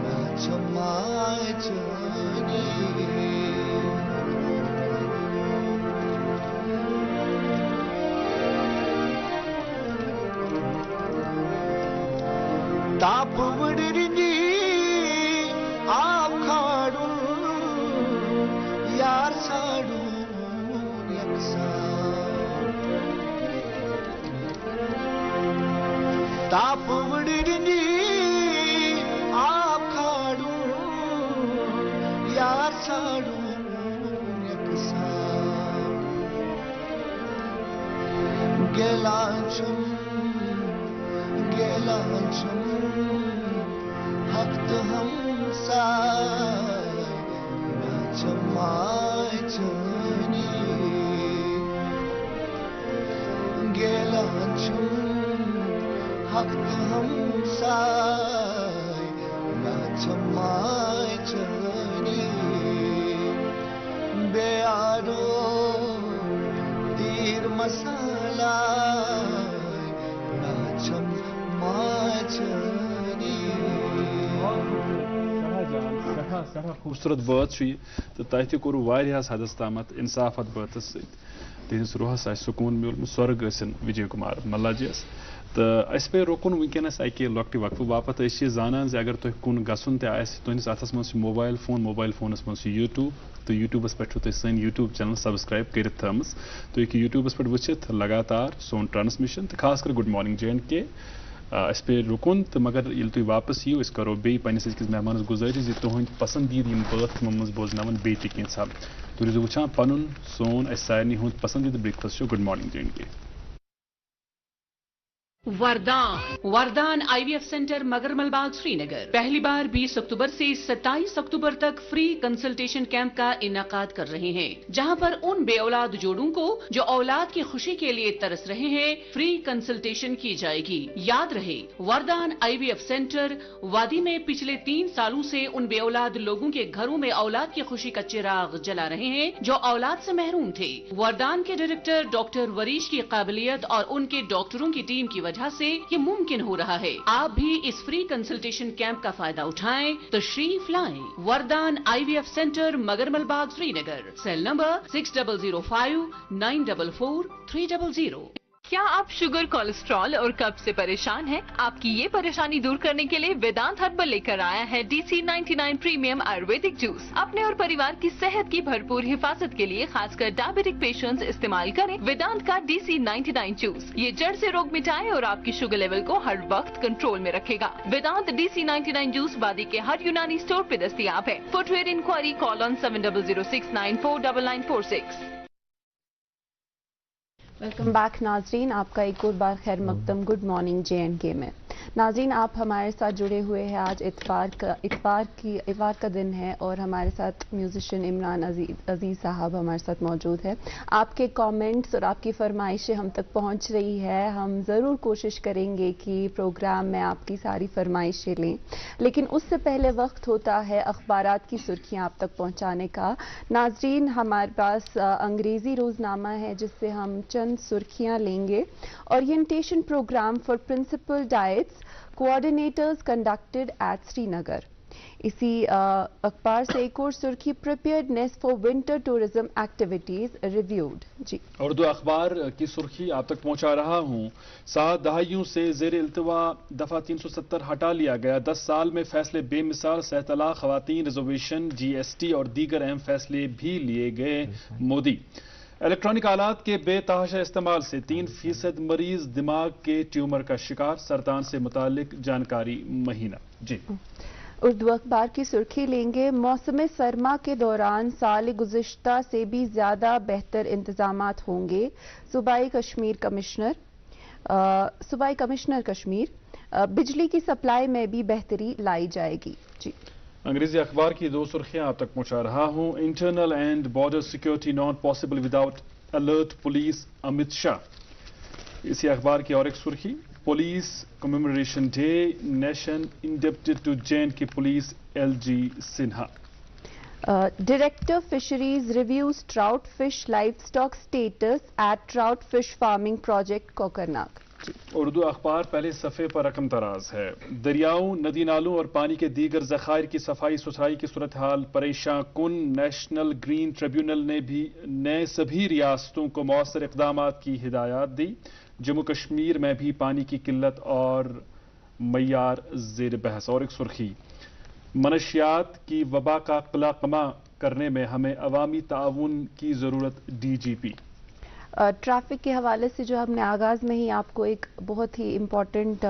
[SPEAKER 4] نچمای جانی تاپ وڑرنی آپ کھاڑوں یار ساڑوں یکساں تاپ وڑرنی آپ کھاڑوں یار ساڑوں یکساں گلانچم حقت ہم سائے نچمائے جانی گیلانچم حقت ہم سائے نچمائے جانی بیارو دیر مسالہ
[SPEAKER 2] سٹھا خوبصورت بات یہ تو تہ تہ کور واریاہس حدس تامت انصاف ات باتس ست تہندس روحس آس سکون میولمت سرگ ٲسِن وجے کمار ملا جی یس تو اس پہ روکن ونکس اکہ لۄکٹہِ وقفہٕ باپت أسۍ زانان زِ اگر تۄہہِ کُن گژھُن تہِ آسہِ تُہندس اتھس منٛز چھُ موبایل فونس منٛز چھُ یوٗٹیوٗب تو یوٗٹیوٗبس پٮ۪ٹھ چھُو تۄہہِ سٲنۍ یوٗٹیوٗب چینل سبسکرایب کٔرِتھ تھٲمٕژ تُہۍ ہیٚکِو یوٗٹیوٗبس پٮ۪ٹھ وٕچھِتھ لگاتار سون ٹرانسمیشن تہٕ خاص کر گُڈ مارنِنگ JNK اس پہ رکن تو مگر ییٚلہِ تُہۍ واپس یِیِو أسۍ کرو بیٚیہِ پننِس أزکِس مہمانس گُزٲرِش زِ تُہٕنٛدۍ پسندیٖدٕ یِم بٲتھ تِمن منٛز بوزناون بیٚیہِ تہِ کینٛژھا تُہۍ روٗزِو وٕچھان پنُن سون اسہِ سارنٕے ہُنٛد پسندیٖدٕ breakfast show good morning JNK
[SPEAKER 6] وردان IVF سینٹر مگرمل باغ سری نگر پہلی بار 20 اکتوبر سے 27 اکتوبر تک فری کنسلٹیشن کیمپ کا انعقاد کر رہے ہیں جہاں پر ان بے اولاد جوڑوں کو جو اولاد کی خوشی کے لیے ترس رہے ہیں فری کنسلٹیشن کی جائے گی. یاد رہے وردان IVF سینٹر وادی میں پچھلے 3 سالوں سے ان بے اولاد لوگوں کے گھروں میں اولاد کی خوشی کا چراغ جلا رہے ہیں جو اولاد سے محروم تھے. وردان کے ڈائریکٹر ڈاکٹر وریش کی قابلیت اور ان کے ڈاکٹروں کی ٹیم کی وجہ سے یہ ممکن ہو رہا ہے. آپ بھی اس فری کنسلٹیشن کیمپ کا فائدہ اٹھائیں تشریف لائیں. وردان IVF سینٹر مگرمل باغ سری نگر. Cell number 6005944300.
[SPEAKER 7] کیا آپ شوگر کولیسٹرول اور قبض سے پریشان ہیں؟ آپ کی یہ پریشانی دور کرنے کے لیے ویدانت ہربل لے کر آیا ہے DC99 پریمیم آیورویدک جوس. اپنے اور پریوار کی صحت کی بھرپور حفاظت کے لیے خاص کر ڈائبیٹک پیشنٹس استعمال کریں ویدانت کا DC99 جوس. یہ جڑ سے روگ مٹائے اور آپ کی شوگر لیول کو ہر وقت کنٹرول میں رکھے گا. ویدانت DC99 جوس وادی کے ہر یونانی اسٹور پہ دستیاب ہے. Footwear enquiry call on 7006949946.
[SPEAKER 3] Welcome back ناظرین، آپ کا ایک اور بار خیر مقدم گڈ مارننگ JNK میں. ناظرین آپ ہمارے ساتھ جڑے ہوئے ہیں. آج اتوار کا دن ہے اور ہمارے ساتھ میوزیشین عمران عزیز صاحب ہمارے ساتھ موجود ہے. آپ کے کامنٹس اور آپ کی فرمائشیں ہم تک پہنچ رہی ہے. ہم ضرور کوشش کریں گے کہ پروگرام میں آپ کی ساری فرمائشیں لیں، لیکن اس سے پہلے وقت ہوتا ہے اخبارات کی سرخیاں آپ تک پہنچانے کا. ناظرین ہمارے پاس انگریزی روزنامہ ہے جس سے ہم چند سرخیاں لیں گے. Orientation programme for principal DIET Summits coordinators conducted at Srinagar. इसी अखबार से एक और सुर्खी preparedness for winter tourism activities reviewed. जी,
[SPEAKER 2] उर्दू अखबार की सुर्खी आप तक पहुंचा रहा हूं। 7 दहाइयों से जेर इल्तवा दफा 370 हटा लिया गया। 10 साल में फैसले बेमिसाल, सहतला खवातीन रिजर्वेशन, GST और दीगर अहम फैसले भी लिए गए मोदी। इलेक्ट्रॉनिक आलात के बेतहाशा इस्तेमाल से 3% मरीज दिमाग के ट्यूमर का शिकार, सरतान से मुतालिक जानकारी महीना। जी,
[SPEAKER 3] उर्दू अखबार की सुर्खी लेंगे, मौसम सरमा के दौरान साल गुज़िश्ता से भी ज़्यादा बेहतर इंतजामात होंगे, सूबाई कमिश्नर कश्मीर, बिजली की सप्लाई में भी बेहतरी लाई जाएगी। जी,
[SPEAKER 2] अंग्रेजी अखबार की 2 सुर्खियां आप तक पहुंचा रहा हूं। Internal and border security not possible without alert police, Amit Shah. इसी अखबार की और एक सुर्खी, police commemoration day, nation indebted to J&K police, LG Sinha.
[SPEAKER 3] Director fisheries reviews trout fish life stock status at trout fish farming project Kokernag.
[SPEAKER 2] Urdu अखबार पहले सफ़े पर रकम तराज है। दरियाओं, नदी नालों और पानी के दीगर ज़खायर की सफाई सुथराई की सूरत हाल परेशान कुन। नेशनल ग्रीन ट्रिब्यूनल ने सभी रियासतों को मौसर इक़दामात की हिदायत दी। जम्मू कश्मीर में भी पानी की किल्लत और मय्यार ज़ेर बहस। और एक सुर्खी, मनशियात की वबा का कमा करने में हमें अवामी ताउन की ज़रूरत, DGP।
[SPEAKER 3] ट्रैफिक के हवाले से जो हमने आगाज़ में ही आपको एक बहुत ही इम्पॉर्टेंट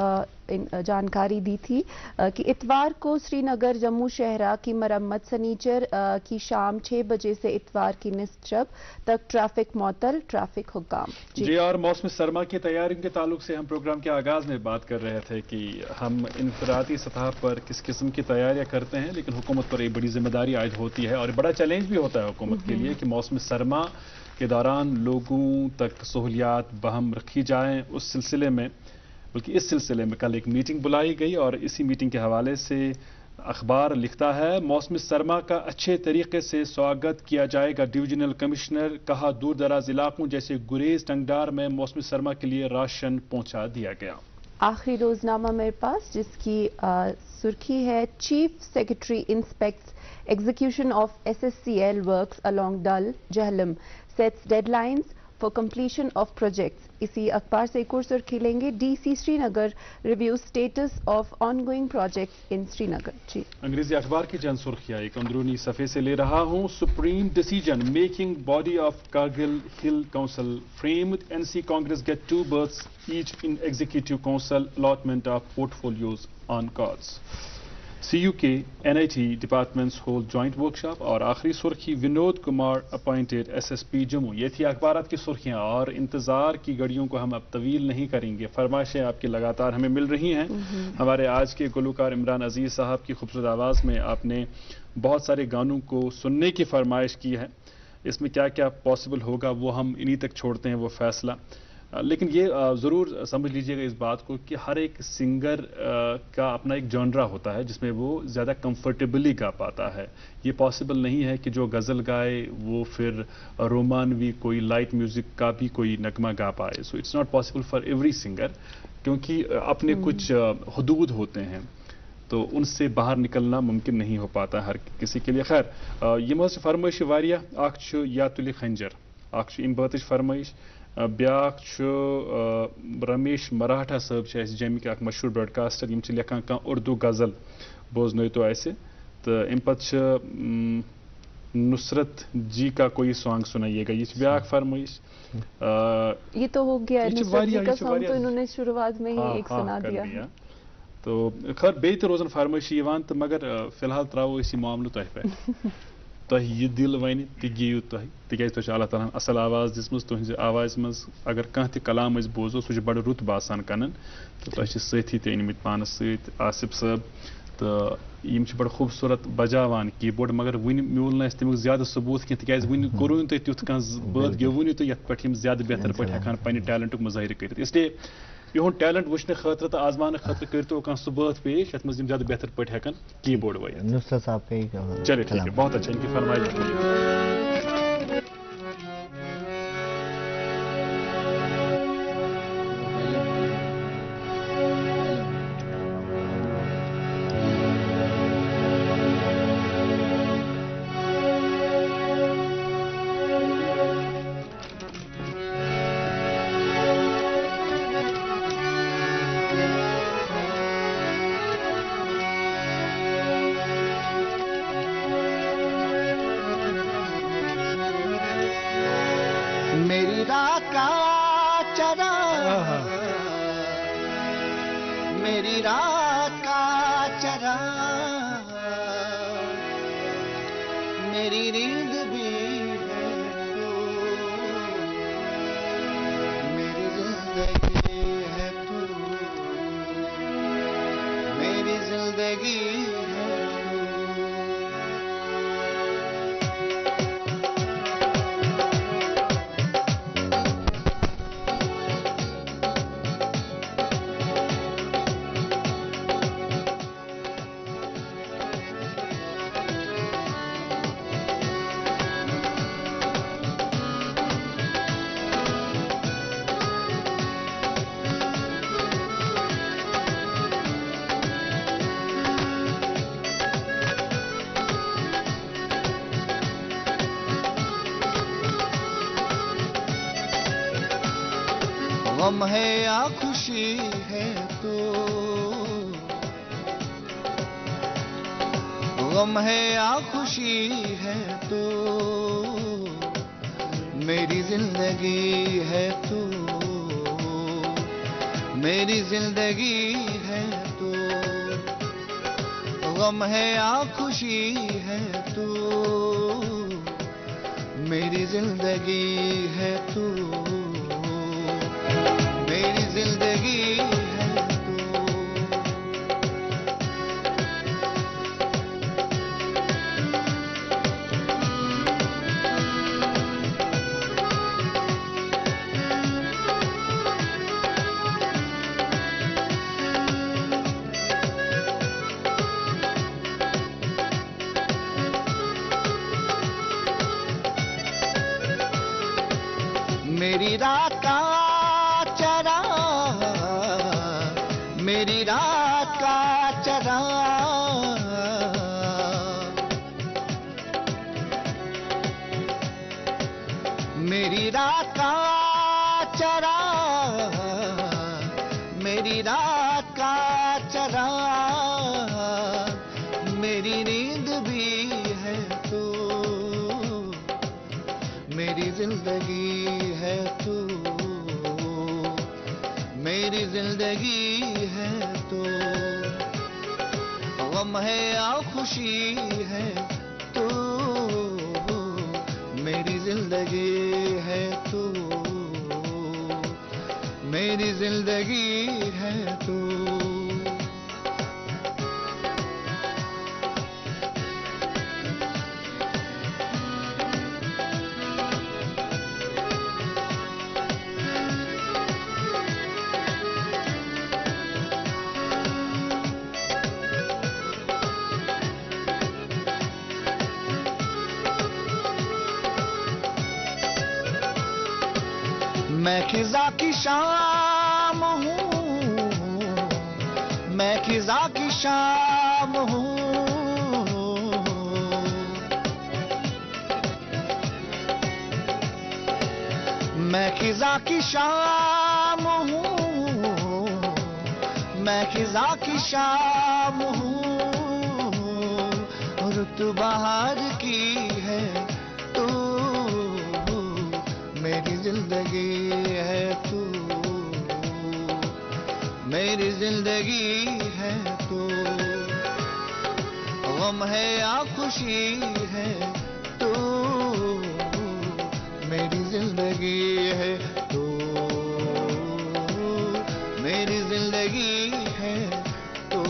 [SPEAKER 3] जानकारी दी थी कि इतवार को श्रीनगर जम्मू शहरा की मरम्मत, सनीचर की शाम 6 बजे से इतवार की निस्फ शब तक ट्रैफिक मअतल, ट्रैफिक हुक्काम।
[SPEAKER 2] जी, और मौसम सरमा की तैयारियों के ताल्लुक से हम प्रोग्राम के आगाज़ में बात कर रहे थे कि हम इनफरादी सतह पर किस किस्म की तैयारियां करते हैं, लेकिन हुकूमत पर एक बड़ी जिम्मेदारी आयद होती है और बड़ा चैलेंज भी होता है हुकूमत के लिए कि मौसम सरमा के दौरान लोगों तक सहूलियात बहम रखी जाएं। उस सिलसिले में, बल्कि इस सिलसिले में कल एक मीटिंग बुलाई गई और इसी मीटिंग के हवाले से अखबार लिखता है, मौसम सरमा का अच्छे तरीके से स्वागत किया जाएगा। डिवीजनल कमिश्नर कहा, दूर दराज इलाकों जैसे गुरेज, टंगडार में मौसम सरमा के लिए राशन पहुंचा दिया गया।
[SPEAKER 3] आखिरी रोजनामा मेरे पास, जिसकी सुर्खी है, chief secretary inspects execution of SSCL works along Dal Jhelum, sets deadlines for completion of projects. इसी अखबार से एक और सुर्खी लेंगे, DC Srinagar review status of ongoing projects in Srinagar. जी,
[SPEAKER 2] अंग्रेजी अखबार की चंद सुर्खियां एक अंदरूनी सफ़े से ले रहा हूं। Supreme decision making body of Kargil hill council framed, NC Congress get 2 berths each in executive council, allotment of portfolios on cards। CUK NIT departments hold joint workshop। और आखिरी सुर्खी, विनोद कुमार अपॉइंटेड SSP जम्मू। ये थी अखबारात की सुर्खियां और इंतजार की घड़ियों को हम अब तवील नहीं करेंगे। फरमाइशें आपकी लगातार हमें मिल रही हैं। हमारे आज के गुलकार इमरान अजीज साहब की खूबसूरत आवाज़ में आपने बहुत सारे गानों को सुनने की फरमाइश की है। इसमें क्या क्या पॉसिबल होगा वो हम इन्हीं तक छोड़ते हैं वो फैसला। लेकिन ये ज़रूर समझ लीजिएगा इस बात को कि हर एक सिंगर का अपना एक जॉनरा होता है जिसमें वो ज़्यादा कंफर्टेबली गा पाता है। ये पॉसिबल नहीं है कि जो गज़ल गाए वो फिर रोमानवी कोई लाइट म्यूज़िक का भी कोई नगमा गा पाए। So it's not possible for every singer, क्योंकि अपने कुछ हदूद होते हैं, तो उनसे बाहर निकलना मुमकिन नहीं हो पाता हर किसी के लिए। खैर, ये मज फरमाइश वारिया अख या तुल खंजर अख इन बतच फरमाइश, ब्याख रमेश मराठा साहब जमिक अख मशहूर ब्रॉडकास्टर, यम लिखान कह उर्दू गज़ल बोजन तो ऐसे, तो अम पे नुसरत जी का कोई सॉन्ग सुनाइएगा। ये ब्याख फरमाइश।
[SPEAKER 3] ये तो हो गया, नुसरत जी का सॉन्ग तो इन्होंने शुरुआत में ही एक सुना दिया।
[SPEAKER 2] तो खैर बे तो रोजन फरमाइश यवान, तो मगर फिलहाल त्रावो इसी मामलों तह पे तो ये दिल वन तयू तुह तिक अल्लाह ताला असल आवाज़ दिसमज तुहज आवाज़ मज अगर कह त कलाम बोजो सह बड़ रुत बासान कनन, तो तुह सथी ते अनमित पानस सत आसिफ साहब, तो यम बड़ खूबसूरत बजावान कीबोर्ड, मगर वन म्यूल न तमिक ज्यादा सबूत कह तिक वन कोर तुह तुथ कह बात गेवनी तो ये पे ज्यादा बेहतर पे हेकान पन्ने टैलेंटुक मुजाहिर कर, इसलिए इहुन टैलेंट वुचने खतर तो आजमाने खतर करतो कह सह बात पेश यथ मज ज्यादा बेहतर पे हेकान कीबोर्ड वाइज।
[SPEAKER 5] नुसरत साहब का ही
[SPEAKER 2] चलिए ठीक है, बहुत अच्छा, इनकी फरमाइश।
[SPEAKER 4] میری رات کا چراغ میری نیند بھی ہے تو میری زندگی ہے تو میری زندگی ہے غم ہے یا خوشی ہے تو غم ہے یا خوشی ہے تو میری زندگی ہے تو میری زندگی ہے تو غم ہے یا خوشی ہے تو میری زندگی ہے تو میری زندگی ہے تو میری رات کا چراغ میری رات کا چراغ میری رات کا چراغ میری رات کا چراغ میری نیند بھی ہے تو میری زندگی ہے تو میری زندگی ہے تو غم ہے یا خوشی ہے تو میری زندگی ہے تو میری زندگی ہے تو میں خزاں کی شام ہوں میں خزاں کی شام ہوں میں خزاں کی شام ہوں میں خزاں کی شام ہوں رت بہار کی ہے تو میری زندگی ہے تو میری زندگی ہے تو غم ہے یا خوشی ہے تو میری زندگی ہے تو میری زندگی ہے تو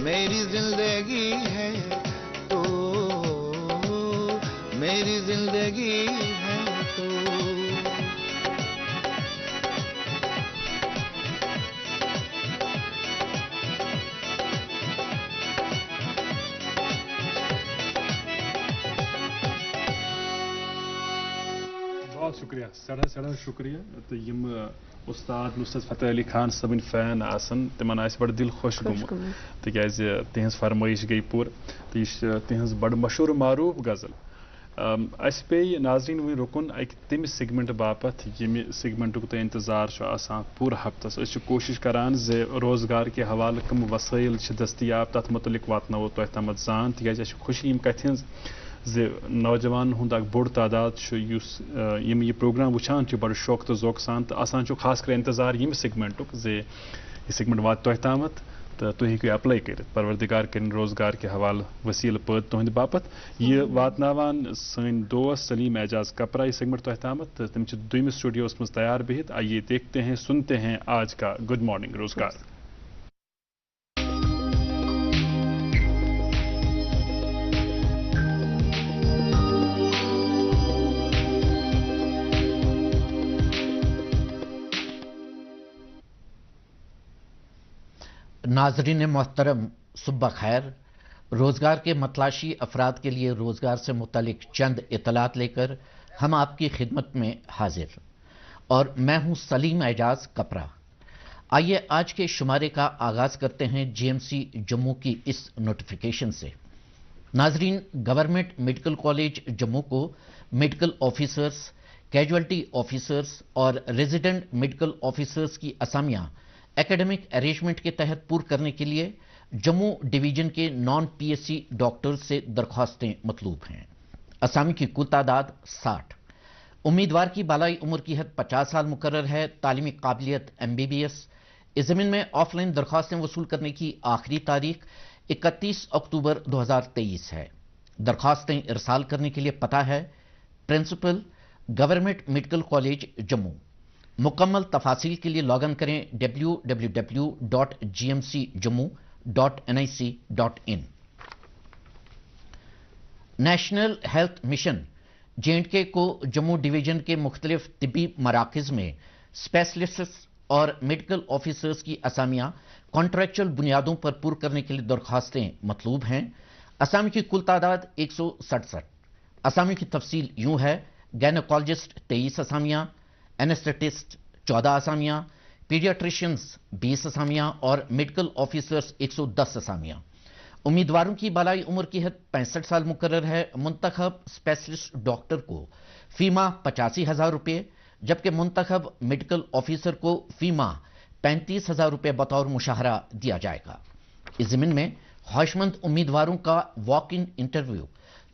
[SPEAKER 4] میری زندگی ہے تو میری زندگی ہے تو
[SPEAKER 2] بہت شکریہ سڑا شکریہ تو یم استاد نصرت فتح علی خان صبن فین آسن تمن آس بڑ دل خوش گومت تکیاز تہذ فرمائش گئی پور تو یہ تہذ بڑ مشہور معروف غزل اس پہ ناظرین وی رکن اک تم سیگمنٹ باپت یم سیگمنٹ تہ انتظار آسان پور ہفتس اس کوشش کران زِ روزگار کے حوالہ کم وسائل دستیاب تت متعلق واتنو تہ تامت زان تکیاز اس خوشی یم کتھ ہز नौजवान हुंद अख बोड़ तादाद यम यह प्रोग्राम वुचान बड़ शौक तो ज़ौक सान तो आसान खास कर इंतजार यम सेगमेंटुक जे यह सेगमेंट वात तोह तामत तो तुम हेकु अप्लाई कर परवरदिगार कर रोजगार के हवाले वसील पद तुहद बापत यह वातनावान सन दोस्त सलीम एजाज कपरा यह सेगमेंट तोह तामत तम दुम स्टूडियोस मज तैयार बिहित। आइए देखते हैं सुनते हैं आज का गुड मॉर्निंग रोजगार।
[SPEAKER 8] नाजरीन मोहतरम सुबह खैर। रोज़गार के मतलाशी अफराद के लिए रोज़गार से मुतालिक चंद इतलात लेकर हम आपकी खिदमत में हाजिर और मैं हूं सलीम एजाज कपरा। आइए आज के शुमारे का आगाज़ करते हैं जीएमसी जम्मू की इस नोटिफिकेशन से। नाजरीन, गवर्नमेंट मेडिकल कॉलेज जम्मू को मेडिकल ऑफिसर्स, कैजुअल्टी ऑफिसर्स और रेजिडेंट मेडिकल ऑफिसर्स की असामियां एकेडमिक अरेंजमेंट के तहत पूर्ण करने के लिए जम्मू डिवीजन के नॉन पीएससी डॉक्टर्स से दरख्वास्तें मतलूब हैं। असामी की कुल तादाद 60। उम्मीदवार की बालाई उम्र की हद 50 साल मुकर्रर है। तालीमी काबिलियत MBBS। इस ज़मीन में ऑफलाइन दरख्वास्तें वसूल करने की आखिरी तारीख 31 अक्टूबर 2023 है। दरख्वास्तें इरसाल करने के लिए पता है principal, government medical college Jammu. मुकम्मल तफासिल के लिए लॉग इन करें www.gmcjammu.nic.in। National health mission J&K को जम्मू डिवीजन के मुख्तलिफ तिब्बी मराकज़ में स्पेशलिस्ट्स और मेडिकल ऑफिसर्स की असामियां कॉन्ट्रैक्चुअल बुनियादों पर पूर्ण करने के लिए दरख्वास्तें मतलूब हैं। असामी की कुल तादाद 167। असामी की तफसील यूं है: गायनोकोलॉजिस्ट 23 असामियां, एनेस्थेटिस्ट 14 असामियां, पीडियाट्रिशियंस 20 असामियां और मेडिकल ऑफिसर्स 110 असामियां। उम्मीदवारों की बालाई उम्र की हद 65 साल मुकर्रर है। मुंतखब स्पेशलिस्ट डॉक्टर को फी माह 85,000 रुपये, जबकि मुंतखब मेडिकल ऑफिसर को फी माह 35,000 रुपये बतौर मुशाहरा दिया जाएगा। इस ज़मीन में ख्वाहिशमंद उम्मीदवारों का वॉक इन इंटरव्यू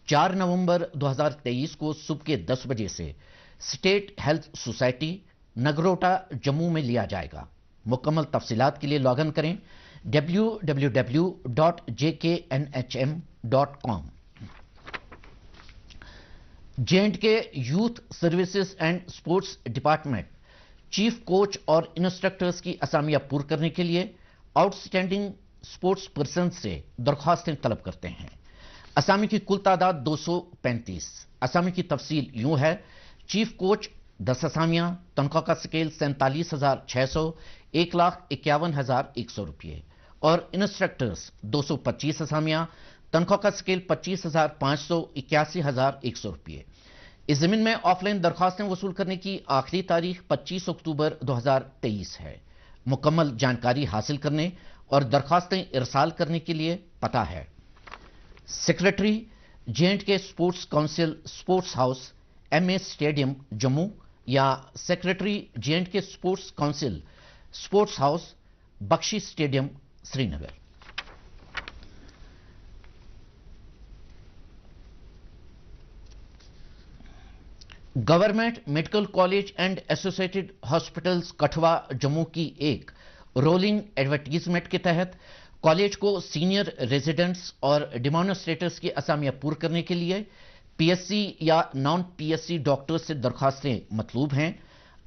[SPEAKER 8] 4 नवंबर 2023 को सुबह के 10 बजे से state health society Nagrota Jammu में लिया जाएगा। मुकम्मल तफसीलात के लिए लॉग इन करें www.jknhm.com। J&K youth services and sports department chief coach और इंस्ट्रक्टर्स की असामियां पूर्ण करने के लिए आउटस्टैंडिंग स्पोर्ट्स पर्सन से दरख्वास्तें तलब करते हैं। असामी की कुल तादाद 235। असामी की तफसील यूं है: चीफ कोच 10 असामियां, तनख्वाह का स्केल 47,600, 1,51,100 रुपये और इंस्ट्रक्टर्स 225 असामियां, तनख्वाह का स्केल 25,500, 81,100 रुपये। इस ज़मीन में ऑफलाइन दरख्वास्तें वसूल करने की आखिरी तारीख 25 अक्टूबर 2023 है। मुकम्मल जानकारी हासिल करने और दरख्वास्तें इरसाल करने के लिए पता है secretary J&K sports council, sports house, MA stadium Jammu या secretary J&K sports council, sports house, Bakshi stadium Srinagar. Government medical college and associated hospitals Kathua Jammu की एक रोलिंग एडवर्टीजमेंट के तहत कॉलेज को सीनियर रेजिडेंट्स और डेमोन्स्ट्रेटर्स की असामियां पूर्ण करने के लिए पीएससी या नॉन पीएससी डॉक्टर्स से दरख्वास्तें मतलूब हैं।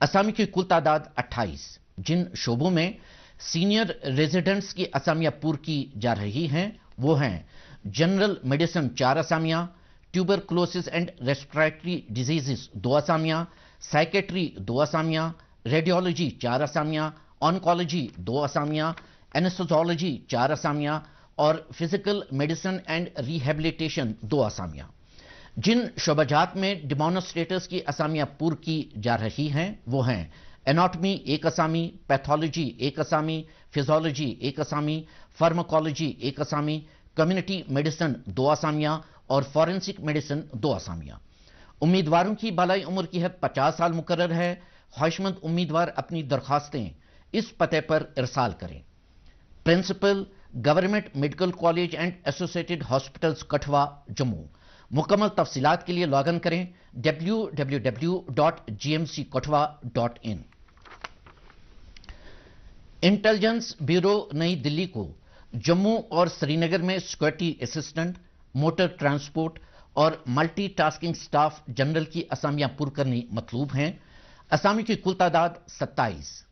[SPEAKER 8] असामी की कुल तादाद 28। जिन शोबों में सीनियर रेजिडेंट्स की असामियां पूर्ण की जा रही हैं वो हैं जनरल मेडिसिन 4 असामियां, ट्यूबरकुलोसिस एंड रेस्पिरेटरी डिजीजेस 2 असामियां, साइकेट्री 2 असामियां, रेडियोलॉजी 4 असामियां, ऑन्कोलॉजी 2 असामियां, एनेस्थेसियोलॉजी 4 असामियां और फिजिकल मेडिसिन एंड रिहेबिलिटेशन 2 असामियां। जिन शोबाजात में डेमोन्स्ट्रेटर्स की असामियां पूर्ण की जा रही हैं वो हैं एनाटॉमी 1 असामी, पैथोलॉजी 1 असामी, फिजियोलॉजी 1 असामी, फार्माकोलॉजी 1 असामी, कम्युनिटी मेडिसिन 2 असामियां और फॉरेंसिक मेडिसिन 2 असामियां। उम्मीदवारों की बालाई उम्र की हद 50 साल मुकर्रर है। ख्वाहिशमंद उम्मीदवार अपनी दरख्वास्तें इस पते पर इरसाल करें: principal, government medical college and associated hospitals Kathua Jammu. मुकम्मल तफसीलात के लिए लॉग इन करें www.gmckatwa.in। इंटेलिजेंस ब्यूरो नई दिल्ली को जम्मू और श्रीनगर में सिक्योरिटी असिस्टेंट, मोटर ट्रांसपोर्ट और मल्टी टास्किंग स्टाफ जनरल की असामियां पुर करनी मतलूब हैं। असामी की कुल तादाद 27।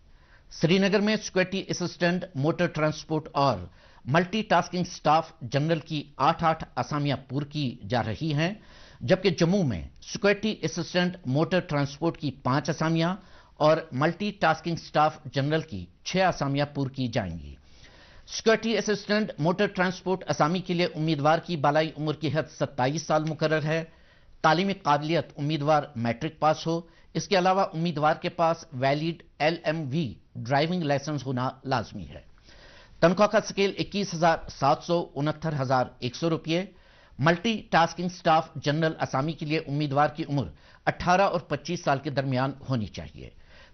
[SPEAKER 8] श्रीनगर में सिक्योरिटी असिस्टेंट, मोटर ट्रांसपोर्ट और मल्टी टास्किंग स्टाफ जनरल की 8 असामियां पुर की जा रही हैं, जबकि जम्मू में सिक्योरिटी असिस्टेंट, मोटर ट्रांसपोर्ट की 5 असामियां और मल्टी टास्किंग स्टाफ जनरल की 6 असामियां पुर की जाएंगी। सिक्योरिटी असिस्टेंट, मोटर ट्रांसपोर्ट असामी के लिए उम्मीदवार की बालाई उम्र की हद 27 साल मुकर्रर है। तालीमी काबिलियत उम्मीदवार मैट्रिक पास हो। इसके अलावा उम्मीदवार के पास वैलिड LMV ड्राइविंग लाइसेंस होना लाजमी है। तनख्वाह का स्केल 21,769,100 रुपये। मल्टी टास्किंग स्टाफ जनरल असामी के लिए उम्मीदवार की उम्र 18 और 25 साल के दरमियान होनी चाहिए।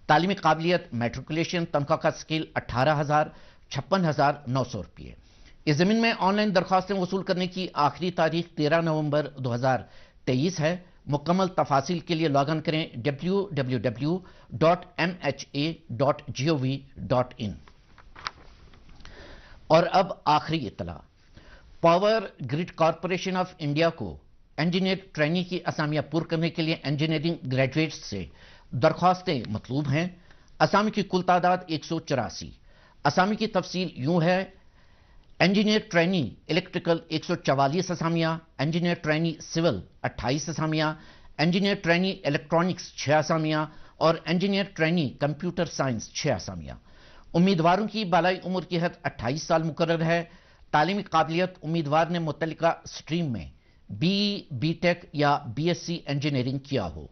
[SPEAKER 8] तालीमी काबिलियत मैट्रिकुलेशन। तनख्वाह का स्केल 18,000 56,900 रुपये। इस जमीन में ऑनलाइन दरखास्तें वसूल करने की आखिरी तारीख 13 नवंबर 2023 है। मुकम्मल तफासिल के लिए लॉग इन करें www.mha.gov.in। और अब आखिरी इत्तला। Power grid corporation of India को इंजीनियर ट्रेनी की असामियां पुर करने के लिए इंजीनियरिंग ग्रेजुएट्स से दरख्वास्तें मतलूब हैं। असामी की कुल तादाद 184। असामी की तफसील यूं है: इंजीनियर ट्रेनी इलेक्ट्रिकल 144 असामियां, इंजीनियर ट्रेनी सिविल 28 असामियां, इंजीनियर ट्रेनी इलेक्ट्रॉनिक्स 6 असामियां और इंजीनियर ट्रेनी कंप्यूटर साइंस 6 असामियां। उम्मीदवारों की बालाई उम्र की हद 28 साल मुकर्रर है। तालीमी काबिलियत उम्मीदवार ने मुतल्लिका स्ट्रीम में BE, BTech या BSc इंजीनियरिंग किया हो।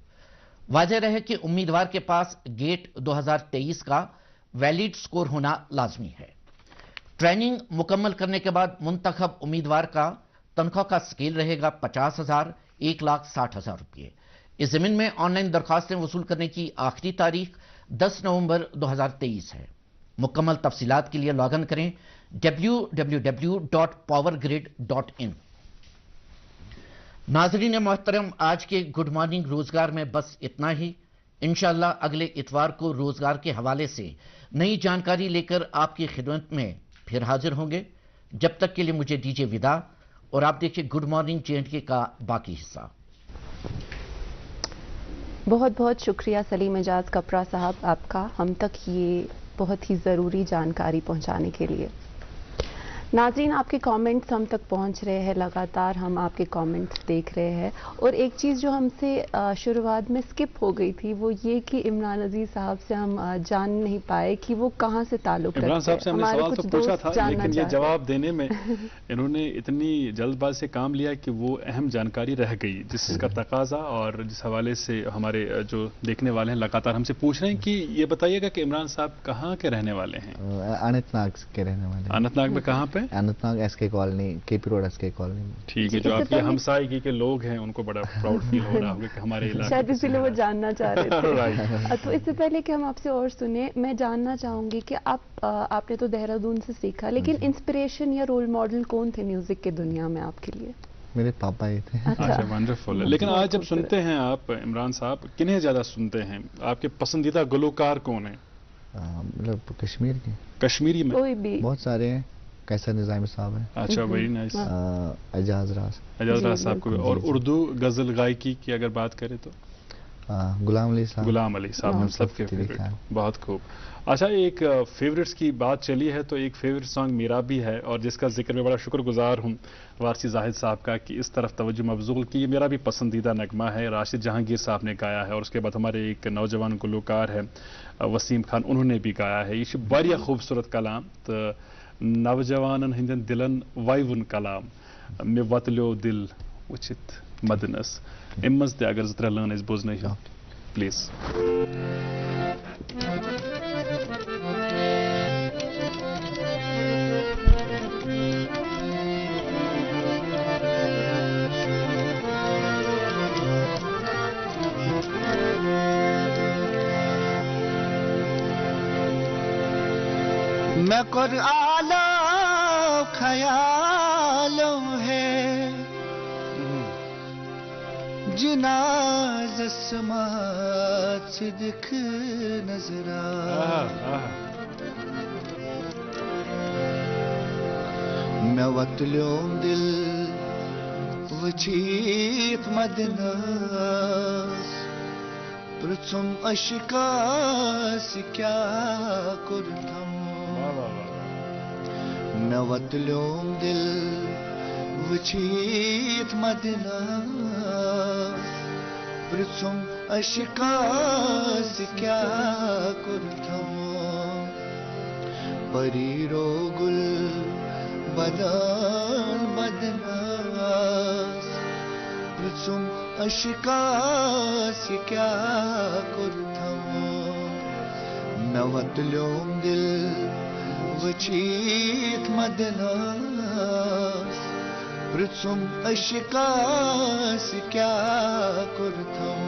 [SPEAKER 8] वाज़ेह रहे कि उम्मीदवार के पास गेट 2023 का वैलिड स्कोर होना लाजमी है। ट्रेनिंग मुकम्मल करने के बाद मुंतखब उम्मीदवार का तनख्वाह का स्केल रहेगा 50,000 1,60,000 रुपये। इस जमीन में ऑनलाइन दरखास्तें वसूल करने की आखिरी तारीख 10 नवंबर 2023 है। मुकम्मल तफसीलात के लिए लॉग इन करें www.powergrid.in। नाज़रीन मोहतरम, आज के गुड मॉर्निंग रोजगार में बस इतना ही। इंशाअल्लाह अगले इतवार को रोजगार के हवाले से नई जानकारी लेकर आपकी खिदमत में फिर हाजिर होंगे। जब तक के लिए मुझे दीजिए विदा और आप देखिए गुड मॉर्निंग J&K का बाकी हिस्सा।
[SPEAKER 3] बहुत बहुत शुक्रिया सलीम एजाज कपरा साहब आपका हम तक ये बहुत ही ज़रूरी जानकारी पहुंचाने के लिए। नाज़रीन, आपके कमेंट्स हम तक पहुंच रहे हैं, लगातार हम आपके कमेंट्स देख रहे हैं। और एक चीज़ जो हमसे शुरुआत में स्किप हो गई थी वो ये कि इमरान अजीज साहब से हम जान नहीं पाए कि वो कहाँ से ताल्लुक़ रखते हैं।
[SPEAKER 2] इमरान साहब से हमने सवाल तो पूछा था, लेकिन ये जवाब देने में इन्होंने इतनी जल्दबाजी से काम लिया कि वो अहम जानकारी रह गई, जिसका तकाजा और जिस हवाले से हमारे जो देखने वाले हैं लगातार हमसे पूछ रहे हैं कि ये बताइएगा कि इमरान साहब कहाँ के रहने वाले हैं?
[SPEAKER 5] अनंतनाग के रहने वाले।
[SPEAKER 2] अनंतनाग में कहाँ पे?
[SPEAKER 5] Anantnag SK colony, KP road SK colony.
[SPEAKER 2] ठीक है, जो आपके हमसायगी के लोग हैं उनको बड़ा प्राउड फील हो रहा होगा कि हमारे इलाके
[SPEAKER 3] शायद इसीलिए वो जानना चाह रहे थे। तो इससे पहले कि हम आपसे और सुने, मैं जानना चाहूंगी कि आपने तो देहरादून से सीखा, लेकिन इंस्पिरेशन या रोल मॉडल कौन थे म्यूजिक की दुनिया में आपके लिए?
[SPEAKER 5] मेरे पापा ही थे।
[SPEAKER 2] अच्छा, वंडरफुल। लेकिन आज जब सुनते हैं आप इमरान साहब, किन्हें ज्यादा सुनते हैं? आपके पसंदीदा गुलकार कौन है?
[SPEAKER 5] मतलब कश्मीर के,
[SPEAKER 2] कश्मीरी में
[SPEAKER 3] कोई भी
[SPEAKER 5] बहुत सारे हैं। कैसर निज़ामी साहब हैं।
[SPEAKER 2] अच्छा, वेरी नाइस।
[SPEAKER 5] एजाज राज
[SPEAKER 2] साहब को। और उर्दू गजल गायकी की अगर बात करें तो
[SPEAKER 5] गुलाम अली साहब।
[SPEAKER 2] गुलाम अली साहब हम सबके फेवरेट। बहुत खूब। अच्छा, एक फेवरेट्स की बात चली है तो एक फेवरेट सॉन्ग मेरा भी है और जिसका जिक्र मैं बड़ा शुक्रगुजार हूँ वारसी जाहिद साहब का कि इस तरफ तवज्जो मबजूल की। ये मेरा भी पसंदीदा नगमा है, राशिद जहांगीर साहब ने गाया है और उसके बाद हमारे एक नौजवान गुलकार है वसीम खान, उन्होंने भी गाया है। ये बड़ा खूबसूरत कलाम तो नौजवानन हिंदन दिलन वाइवन कलाम मे वतलो दिल उचित मदनस इमज ते अगर जरा लन इस बोझ नहीं प्लीज।
[SPEAKER 4] मैं ख़यालों है جناز اسمات صدق نظرا مے وقت لیوم دل وچیت مدناس پرچم اشکاس کیا کرتم مے وقت لیوم دل وچیت مدناس پرچم اشکاس کیا کرتم پریرو گل بدن بدناس پرچم اشکاس کیا کرتم مے وقت لیوم دل وچیت مدناس پرچم اشکاس کیا کرتم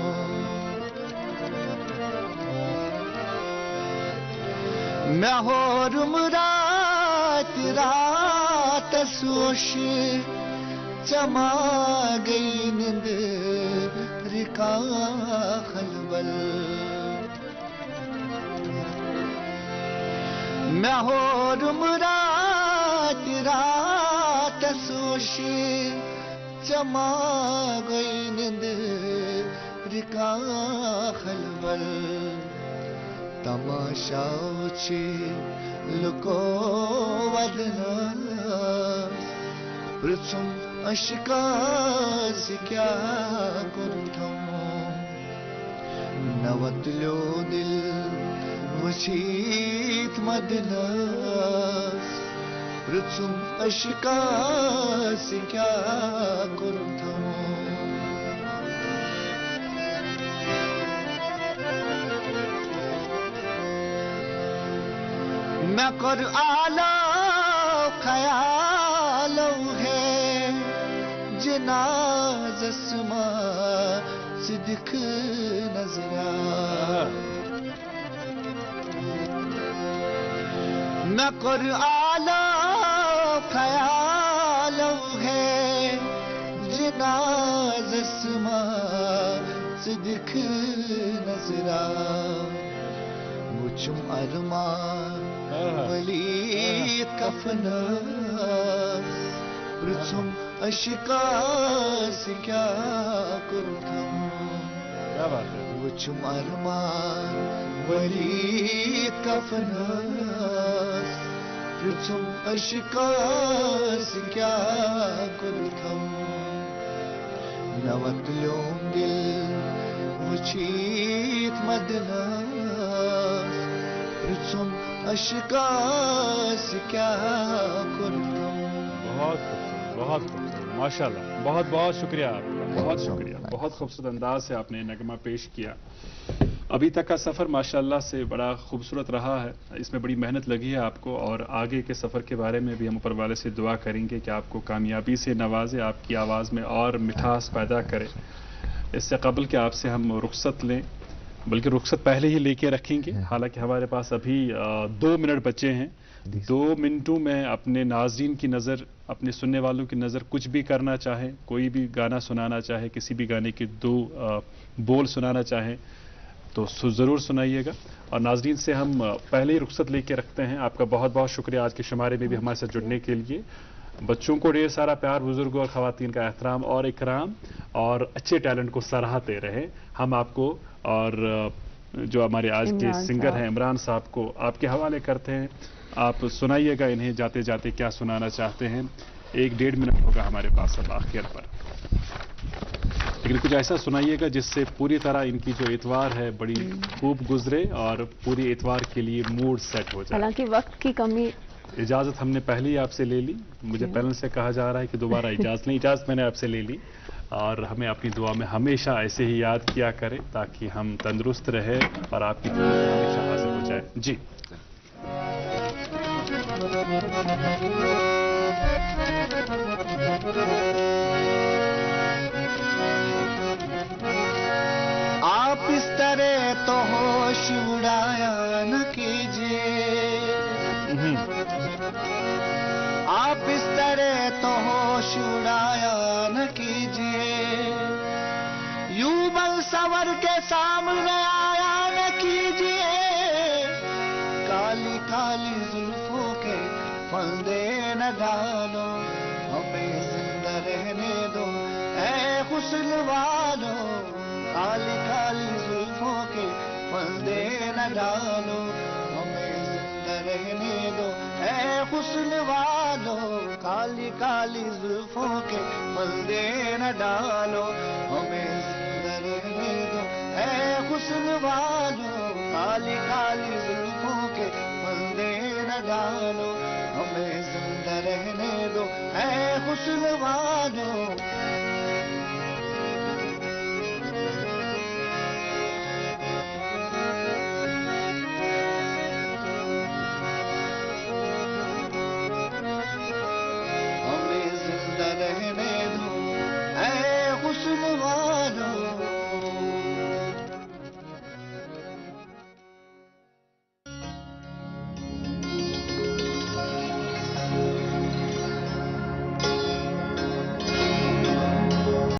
[SPEAKER 4] مے ہورم رات رات سوش چما گئی نند رکا خلبل مے ہورم رات رات سوش چما گئی نند رکا خلبل تماشا وچی لکو ودناس پرچم اشکاس کیا کرتم مے وقت لیو دل وچیت مدناس پرچم اشکاس کیا کرتم میں کر آلہ خیالو ہے جناز اسما صدق نظرا میں کر آلہ خیالو ہے جناز اسما صدق نظرا مجھم ارمان ولید کفناس پرچم اشکاس کیا کرتم وچم ارمان ولید کفناس پرچم اشکاس کیا کرتم مے وقت لیوم دل وچیت مدناس پرچم اشکاس کیا کرتم
[SPEAKER 2] بہت خوبصورت ماشاءاللہ بہت بہت شکریہ آپ کا بہت شکریہ بہت خوبصورت انداز سے آپ نے نغمہ پیش کیا ابھی تک کا سفر ماشاءاللہ سے بڑا خوبصورت رہا ہے اس میں بڑی محنت لگی ہے آپ کو اور آگے کے سفر کے بارے میں بھی ہم اوپر والے سے دعا کریں گے کہ آپ کو کامیابی سے نوازے آپ کی آواز میں اور مٹھاس پیدا کرے اس سے قبل کہ آپ سے ہم رخصت لیں بلکہ رخصت پہلے ہی لے کے رکھیں گے حالانکہ ہمارے پاس ابھی 2 منٹ بچے ہیں 2 منٹوں میں اپنے ناظرین کی نظر اپنے سننے والوں کی نظر کچھ بھی کرنا چاہیں کوئی بھی گانا سنانا چاہے کسی بھی گانے کے 2 بول سنانا چاہیں تو ضرور سنائیے گا اور ناظرین سے ہم پہلے ہی رخصت لے کے رکھتے ہیں آپ کا بہت بہت شکریہ آج کے شمارے میں بھی ہمارے ساتھ جڑنے کے لیے بچوں کو ڈھیر سارا پیار بزرگوں اور خواتین کا احترام اور اکرام اور اچھے ٹیلنٹ کو سراہتے رہیں ہم آپ کو اور جو ہمارے آج کے سنگر ہیں عمران صاحب کو آپ کے حوالے کرتے ہیں آپ سنائیے گا انہیں جاتے جاتے کیا سنانا چاہتے ہیں 1-1.5 منٹ ہوگا ہمارے پاس اب آخر پر لیکن کچھ ایسا سنائیے گا جس سے پوری طرح ان کی جو اتوار ہے بڑی خوب گزرے اور پوری اتوار کے لیے موڈ سیٹ ہو جائے
[SPEAKER 3] حالانکہ وقت کی کمی
[SPEAKER 2] اجازت ہم نے پہلے ہی آپ سے لے لی مجھے پہلے سے کہا جا رہا ہے کہ دوبارہ اجازت نہیں اجازت میں نے آپ سے لے لی اور ہمیں اپنی دعا میں ہمیشہ ایسے ہی یاد کیا کریں تاکہ ہم تندرست رہے اور آپ کی دعا ہمیشہ حاصل ہو جائے جی
[SPEAKER 4] آپ اس طرح تو ہوش اڑایا نہ کیجیے آپ اس طرح تو ہوش اڑایا نہ کیجیے सवर के सामने आया न कीजिए, काली काली जुल्फों के फंदे न डालो, हमें जिंदा रहने दो ऐ हुस्न वालों, काली काली जुल्फों के फंदे न डालो, हमें जिंदा रहने दो ऐ हुस्न वालों, काली काली जुल्फों के फंदे न डालो, हमें जिंदा रहने दो ऐ हुस्न वालों, काली काली जुल्फों के फंदे न डालो, हमें जिंदा रहने दो ऐ हुस्न वालों।